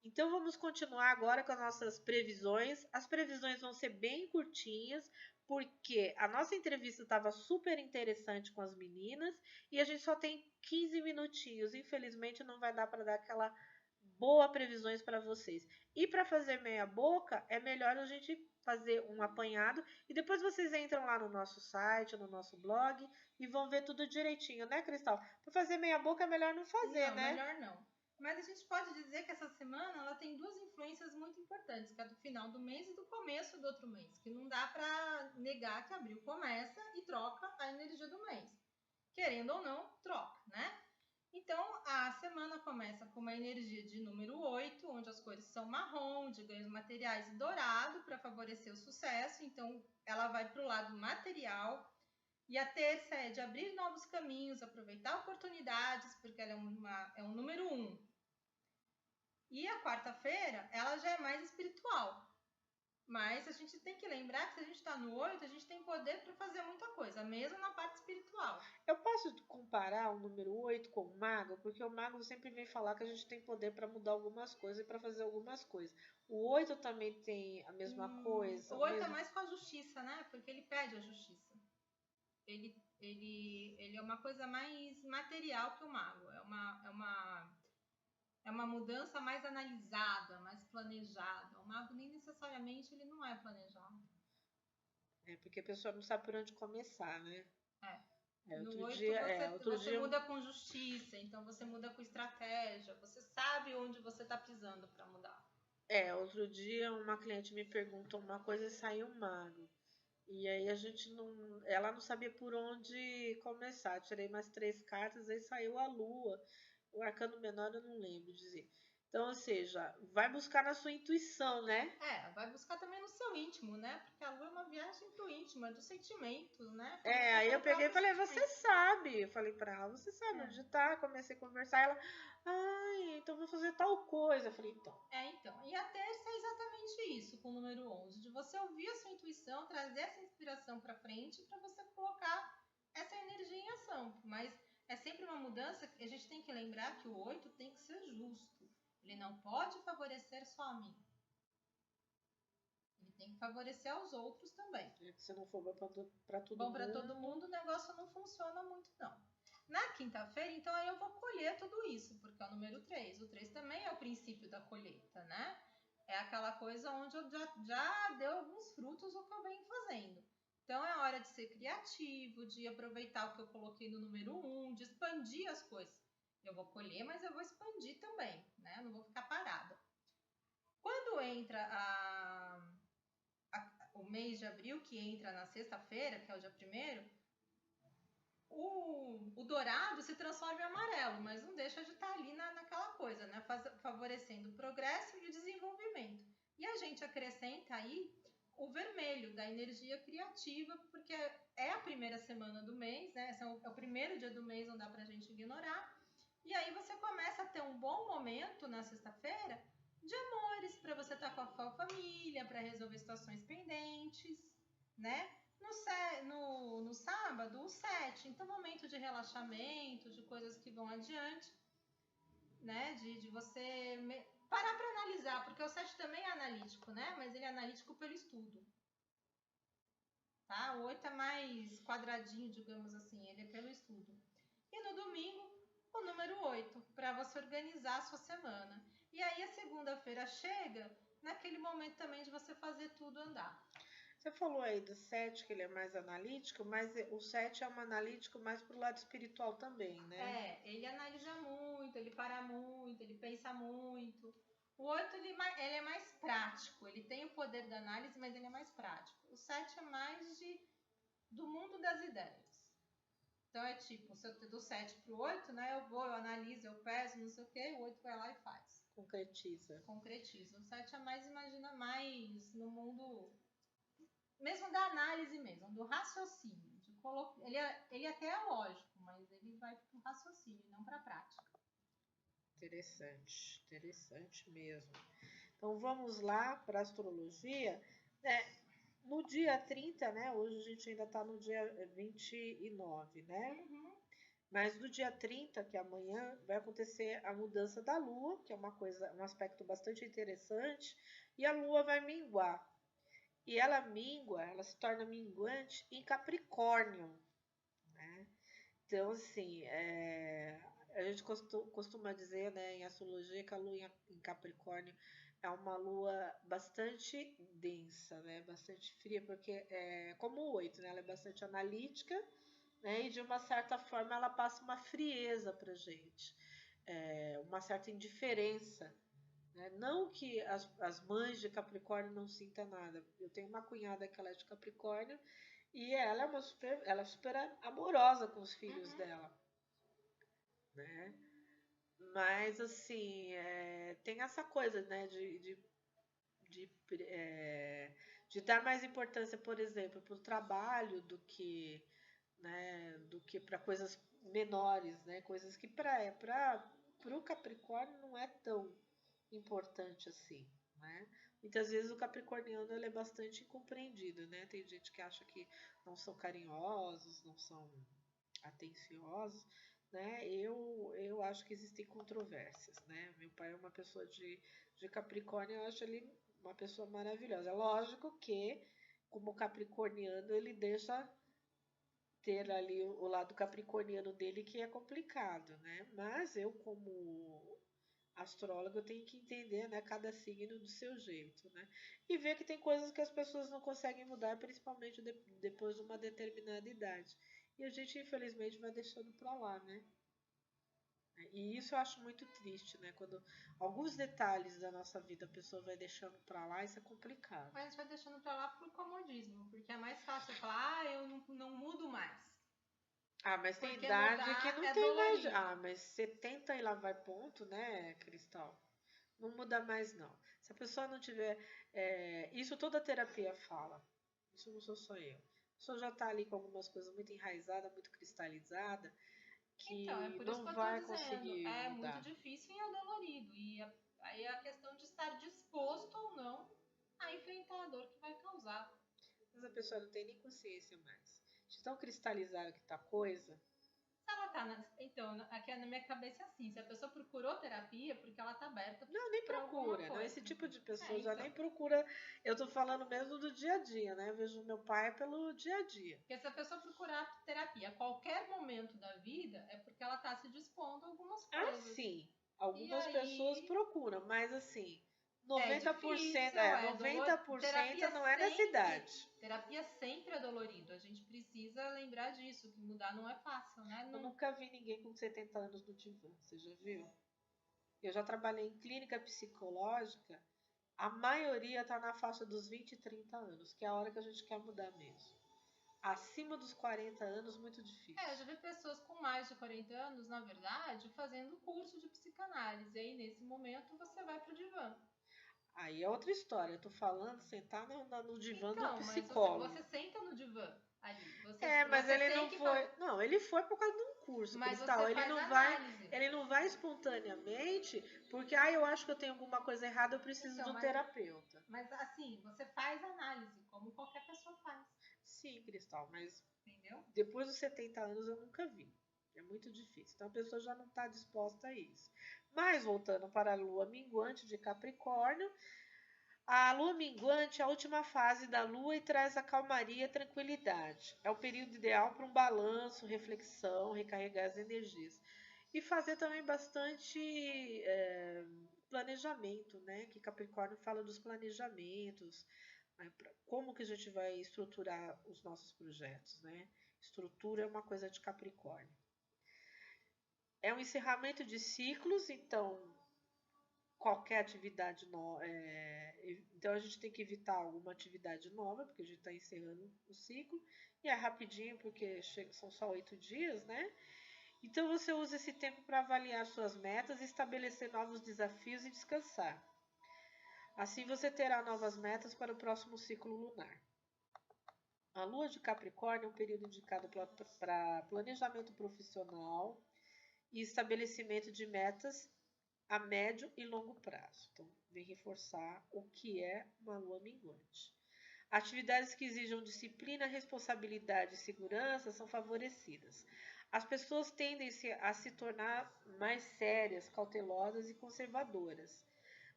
Então vamos continuar agora com as nossas previsões. As previsões vão ser bem curtinhas, porque a nossa entrevista estava super interessante com as meninas e a gente só tem 15 minutinhos. Infelizmente não vai dar para dar aquela boa previsões para vocês. E para fazer meia boca, é melhor a gente fazer um apanhado e depois vocês entram lá no nosso site, no nosso blog e vão ver tudo direitinho, né, Cristal? Para fazer meia boca é melhor não fazer, Não, né? melhor não. Mas a gente pode dizer que essa semana ela tem duas influências muito importantes, que é do final do mês e do começo do outro mês, que não dá para negar que abril começa e troca a energia do mês. Querendo ou não, troca, né? Então, a semana começa com uma energia de número 8, onde as cores são marrom, de ganhos materiais e dourado, para favorecer o sucesso. Então, ela vai para o lado material. E a terça é de abrir novos caminhos, aproveitar oportunidades, porque ela é um número 1. E a quarta-feira, ela já é mais espiritual. Mas a gente tem que lembrar que se a gente está no 8, a gente tem poder para fazer muita coisa, mesmo na parte espiritual. Eu posso comparar o número 8 com o mago? Porque o mago sempre vem falar que a gente tem poder para mudar algumas coisas e para fazer algumas coisas. O 8 também tem a mesma coisa? O 8 é mais com a justiça, né? Porque ele pede a justiça. Ele é uma coisa mais material que o mago. É uma mudança mais analisada, mais planejada. O mago nem necessariamente ele não é planejado. É, porque a pessoa não sabe por onde começar, né? No 8 você muda com justiça, então você muda com estratégia, você sabe onde você está pisando para mudar. Outro dia uma cliente me perguntou uma coisa e saiu um mago. E aí ela não sabia por onde começar. Tirei mais 3 cartas, aí saiu a lua. O arcano menor eu não lembro dizer. Então, ou seja, vai buscar na sua intuição, né? Vai buscar também no seu íntimo, né? Porque a lua é uma viagem pro íntimo, é dos sentimentos, né? Aí eu peguei e falei, você sabe. Eu falei pra ela, você sabe onde tá? Comecei a conversar, ela, então vou fazer tal coisa. Eu falei, então. Então. E a terça é exatamente isso, com o número 11, de você ouvir a sua intuição, trazer essa inspiração pra frente pra você colocar essa energia em ação. Mas é sempre uma mudança, a gente tem que lembrar que o 8 tem que ser justo. Ele não pode favorecer só a mim. Ele tem que favorecer aos outros também. Se não for bom para todo mundo, o negócio não funciona muito, não. Na quinta-feira, então, aí eu vou colher tudo isso, porque é o número 3. O 3 também é o princípio da colheita, né? É aquela coisa onde eu já deu alguns frutos o que eu venho fazendo. Então, é hora de ser criativo, de aproveitar o que eu coloquei no número 1, de expandir as coisas. Eu vou colher, mas eu vou expandir também, né? Eu não vou ficar parada. Quando entra o mês de abril, que entra na sexta-feira, que é o dia 1º, o dourado se transforma em amarelo, mas não deixa de estar ali naquela coisa, né? Favorecendo o progresso e o desenvolvimento. E a gente acrescenta aí o vermelho, da energia criativa, porque é a primeira semana do mês, né? Esse é o primeiro dia do mês, não dá pra gente ignorar. E aí você começa a ter um bom momento na sexta-feira de amores, para você estar com a sua família, para resolver situações pendentes, né? No sábado, o 7. Então, momento de relaxamento, de coisas que vão adiante, né? De você parar para analisar, porque o 7 também é analítico, né? Mas ele é analítico pelo estudo. Tá? O 8 é mais quadradinho, digamos assim, ele é pelo estudo. E no domingo, o número 8, para você organizar a sua semana. E aí a segunda-feira chega naquele momento também de você fazer tudo andar. Você falou aí do 7, que ele é mais analítico, mas o 7 é um analítico mais pro lado espiritual também, né? Ele analisa muito, ele para muito, ele pensa muito. O 8, ele é mais prático, ele tem o poder da análise, mas ele é mais prático. O 7 é mais do mundo das ideias. Então é tipo, se eu do 7 pro 8, né? Eu analiso, eu peso, não sei o quê, o 8 vai lá e faz. Concretiza. O 7 é mais, imagina, mais no mundo mesmo da análise mesmo, do raciocínio. Ele até é lógico, mas ele vai pro raciocínio, não pra prática. Interessante mesmo. Então vamos lá para a astrologia. No dia 30, né? Hoje a gente ainda está no dia 29, né? Uhum. Mas no dia 30, que é amanhã, vai acontecer a mudança da Lua, que é um aspecto bastante interessante, e a Lua vai minguar. E ela se torna minguante em Capricórnio, né? Então, assim, a gente costuma dizer, né, em astrologia, que a lua em Capricórnio é uma lua bastante densa, né, bastante fria, porque como o 8, né, ela é bastante analítica, né, e de uma certa forma ela passa uma frieza pra gente, uma certa indiferença, né? Não que as mães de Capricórnio não sintam nada. Eu tenho uma cunhada que ela é de Capricórnio e ela é super amorosa com os filhos dela, né? Mas assim, tem essa coisa, né, de dar mais importância, por exemplo, para o trabalho do que, né, do que para coisas menores, né? Coisas que para o Capricórnio não é tão importante assim, né? Muitas vezes o capricorniano ele é bastante incompreendido, né? Tem gente que acha que não são carinhosos, não são atenciosos, né? Eu acho que existem controvérsias, né? Meu pai é uma pessoa de Capricórnio, eu acho ele uma pessoa maravilhosa. É lógico que, como capricorniano, ele deixa ter ali o lado capricorniano dele que é complicado, né? Mas eu, como astrólogo, eu tenho que entender, né, cada signo do seu jeito, né? E ver que tem coisas que as pessoas não conseguem mudar, principalmente depois de uma determinada idade. E a gente, infelizmente, vai deixando pra lá, né? E isso eu acho muito triste, né? Quando alguns detalhes da nossa vida a pessoa vai deixando pra lá, isso é complicado. Mas vai deixando pra lá por comodismo, porque é mais fácil falar, eu não mudo mais. Mas tem Porque idade que não tem mais. dolorido. Mas 70 e lá vai ponto, né, Cristal? Não muda mais, não. Se a pessoa não tiver. Isso toda a terapia fala. Isso não sou só eu. A pessoa já está ali com algumas coisas muito enraizadas, muito cristalizadas, que Então, é por isso não que eu vai tô dizendo, conseguir é mudar. muito difícil e é dolorido. E aí é a questão de estar disposto ou não a enfrentar a dor que vai causar. Mas a pessoa não tem nem consciência mais. De tão cristalizada que tá a coisa. Se ela tá então, aqui na minha cabeça é assim, se a pessoa procurou terapia, porque ela tá aberta Não, nem pra alguma procura. coisa. Não, esse tipo de pessoa já então. nem procura. Eu tô falando mesmo do dia a dia, né? Eu vejo meu pai pelo dia a dia. Porque se a pessoa procurar terapia a qualquer momento da vida, é porque ela tá se dispondo a algumas coisas. Sim. Algumas pessoas procuram, mas assim, 90%, difícil, 90% não é nessa idade. Terapia sempre é dolorido. A gente precisa lembrar disso, que mudar não é fácil, né? Eu nunca vi ninguém com 70 anos no divã, você já viu? Eu já trabalhei em clínica psicológica, a maioria tá na faixa dos 20 e 30 anos, que é a hora que a gente quer mudar mesmo. Acima dos 40 anos, muito difícil. Eu já vi pessoas com mais de 40 anos, na verdade, fazendo curso de psicanálise. E aí, nesse momento, você vai pro divã. Aí é outra história. Eu tô falando sentar no divã do psicólogo. Mas você senta no divã ali. Mas ele não foi. Não, ele foi por causa de um curso, mas Cristal. Ele não vai espontaneamente, porque eu acho que eu tenho alguma coisa errada, eu preciso de um terapeuta. Mas assim, você faz análise, como qualquer pessoa faz. Sim, Cristal, mas entendeu? Depois dos 70 anos eu nunca vi. É muito difícil. Então a pessoa já não está disposta a isso. Mas voltando para a lua minguante de Capricórnio, a lua minguante é a última fase da lua e traz a calmaria e a tranquilidade. É o período ideal para um balanço, reflexão, recarregar as energias. E fazer também bastante planejamento, né? Que Capricórnio fala dos planejamentos, né? Como que a gente vai estruturar os nossos projetos, né? Estrutura é uma coisa de Capricórnio. É um encerramento de ciclos, então qualquer atividade nova. Então a gente tem que evitar alguma atividade nova, porque a gente está encerrando o ciclo. E é rapidinho, porque são só 8 dias, né? Então você usa esse tempo para avaliar suas metas, estabelecer novos desafios e descansar. Assim você terá novas metas para o próximo ciclo lunar. A lua de Capricórnio é um período indicado para planejamento profissional e estabelecimento de metas a médio e longo prazo. Então, vem reforçar o que é uma lua minguante. Atividades que exijam disciplina, responsabilidade e segurança são favorecidas. As pessoas tendem a se tornar mais sérias, cautelosas e conservadoras.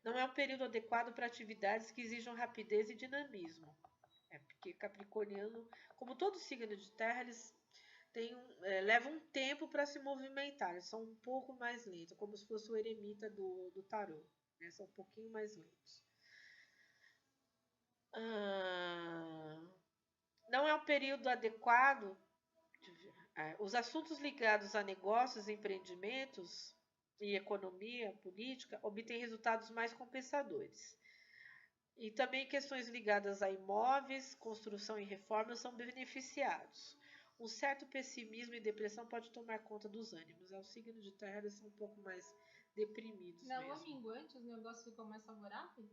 Não é um período adequado para atividades que exijam rapidez e dinamismo. Porque capricorniano, como todo signo de terra, eles levam um tempo para se movimentar. Eles são um pouco mais lentos, como se fosse o eremita do tarô. Né? São um pouquinho mais lentos. Não é um período adequado. Os assuntos ligados a negócios, empreendimentos e economia política obtêm resultados mais compensadores. E também questões ligadas a imóveis, construção e reforma são beneficiados. Um certo pessimismo e depressão pode tomar conta dos ânimos. O signo de terra, eles são um pouco mais deprimidos mesmo. Na lua minguante, os negócios ficam mais favoráveis?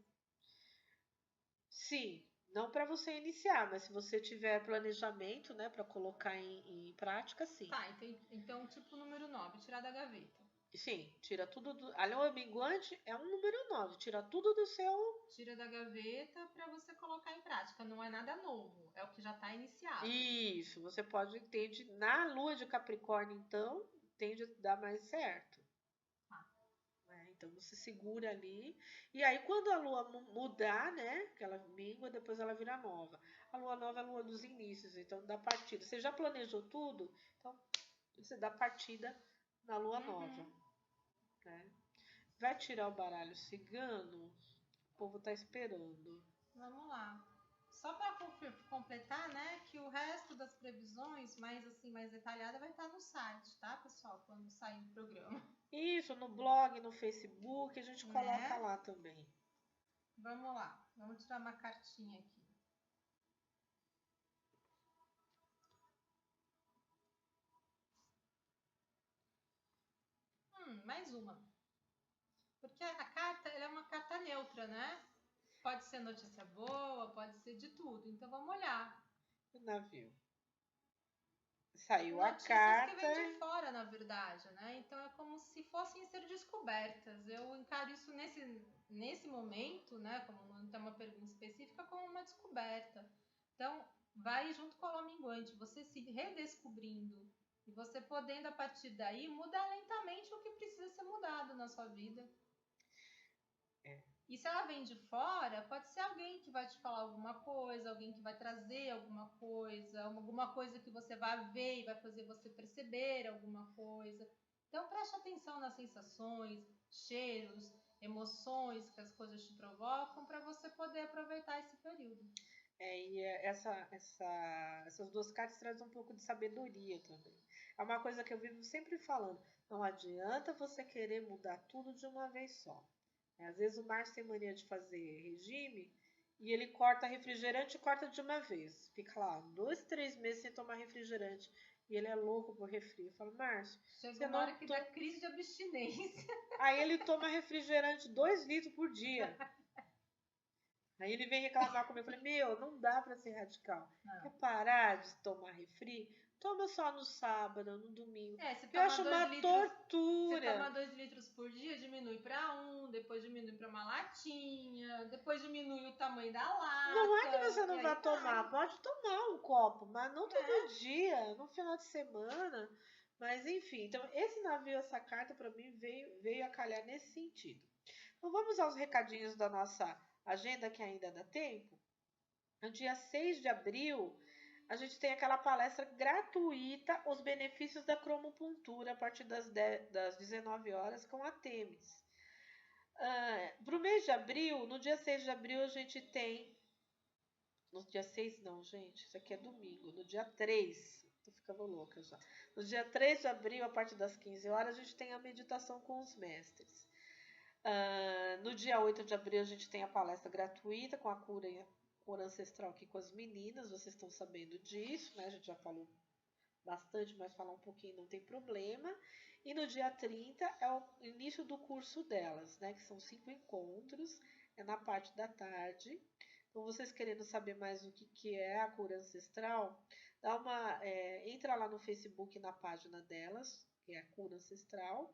Sim, não para você iniciar, mas se você tiver planejamento, né, para colocar em prática, sim. Tá, então tipo número 9, tirar da gaveta. Sim, tira tudo a lua minguante é um número 9, tira tudo do seu... Tira da gaveta para você colocar em prática, não é nada novo, é o que já está iniciado. Isso, você pode na lua de Capricórnio, então, tende a dar mais certo. Então você segura ali, e aí quando a lua mudar, né, que ela mingua, depois ela vira nova. A lua nova é a lua dos inícios, então dá partida. Você já planejou tudo, então você dá partida na lua nova. Né? Vai tirar o baralho cigano? O povo tá esperando. Vamos lá. Só para completar, né, que o resto das previsões, mais detalhada, vai estar no site, tá, pessoal? Quando sair o programa. Isso, no blog, no Facebook, a gente coloca lá também. Vamos lá, vamos tirar uma cartinha aqui. Mais uma. Porque a carta, ela é uma carta neutra, né? Pode ser notícia boa, pode ser de tudo. Então vamos olhar. O navio. Saiu a carta. Notícias que vem de fora, na verdade, né? Então é como se fossem ser descobertas. Eu encaro isso nesse momento, né? Como não tem uma pergunta específica, como uma descoberta. Então, vai junto com a lua minguante, você se redescobrindo e você podendo, a partir daí, mudar lentamente o que precisa ser mudado na sua vida. E se ela vem de fora, pode ser alguém que vai te falar alguma coisa, alguém que vai trazer alguma coisa que você vai ver e vai fazer você perceber alguma coisa. Então preste atenção nas sensações, cheiros, emoções que as coisas te provocam para você poder aproveitar esse período. E essas duas cartas trazem um pouco de sabedoria também. É uma coisa que eu vivo sempre falando. Não adianta você querer mudar tudo de uma vez só. Às vezes o Márcio tem mania de fazer regime e ele corta refrigerante e corta de uma vez. Fica lá 2, 3 meses sem tomar refrigerante. E ele é louco por refri. Eu falo, Márcio... Chega uma hora que dá crise de abstinência. Aí ele toma refrigerante 2 litros por dia. Aí ele vem reclamar comigo. Eu falei, não dá pra ser radical. Quer parar de tomar refri? Toma só no sábado, no domingo. Eu acho uma tortura. Você toma 2 litros por dia, diminui para 1, depois diminui para uma latinha, depois diminui o tamanho da lata. Não é que você não vai tomar, pode tomar um copo, mas não todo dia, no final de semana. Mas enfim, então esse navio, essa carta para mim veio a calhar nesse sentido. Então vamos aos recadinhos da nossa agenda que ainda dá tempo. No dia 6 de abril, a gente tem aquela palestra gratuita, os benefícios da cromopuntura, a partir das 19 horas, com a Temis. Para o mês de abril, no dia 6 de abril, a gente tem No dia 6 não, gente, isso aqui é domingo. No dia 3, tô ficando louca já. No dia 3 de abril, a partir das 15 horas, a gente tem a meditação com os mestres. No dia 8 de abril, a gente tem a palestra gratuita com a cura ancestral aqui com as meninas. Vocês estão sabendo disso, né? A gente já falou bastante, mas falar um pouquinho não tem problema. E no dia 30 é o início do curso delas, né? Que são 5 encontros, é na parte da tarde. Então, vocês querendo saber mais o que é a cura ancestral, entra lá no Facebook na página delas, que é a cura ancestral,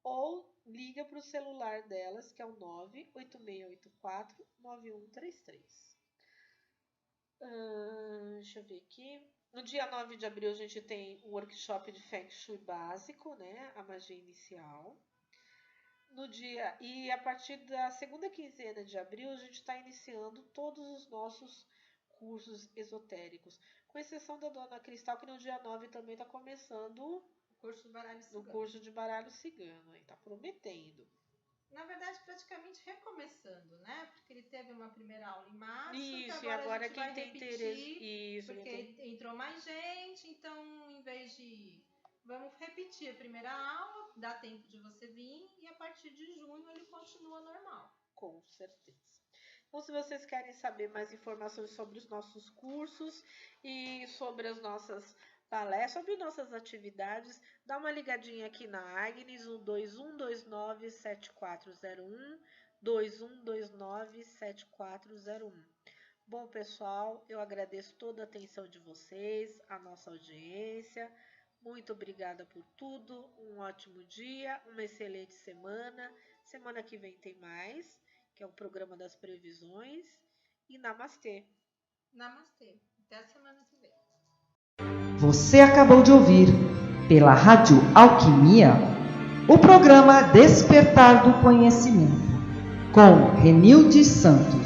ou liga para o celular delas, que é o 98684-9133. Deixa eu ver aqui. No dia 9 de abril, a gente tem um workshop de Feng Shui básico, né? A magia inicial. E a partir da segunda quinzena de abril, a gente está iniciando todos os nossos cursos esotéricos. Com exceção da Dona Cristal, que no dia 9 também está começando o curso de baralho cigano. Está prometendo. Na verdade, praticamente recomeçando, né? Porque ele teve uma primeira aula em março. Isso, e agora quem tem interesse. Isso, porque entrou mais gente, então em vez de. Vamos repetir a primeira aula, dá tempo de você vir, e a partir de junho ele continua normal. Com certeza. Então, se vocês querem saber mais informações sobre os nossos cursos e sobre as nossas palestras, sobre nossas atividades, dá uma ligadinha aqui na Agnes, no 2129-7401, 2129-7401. Bom, pessoal, eu agradeço toda a atenção de vocês, a nossa audiência. Muito obrigada por tudo, um ótimo dia, uma excelente semana. Semana que vem tem mais, que é o programa das previsões. E namastê. Namastê. Até a semana que vem. Você acabou de ouvir, pela Rádio Alquimia, o programa Despertar do Conhecimento, com Renilde Santos.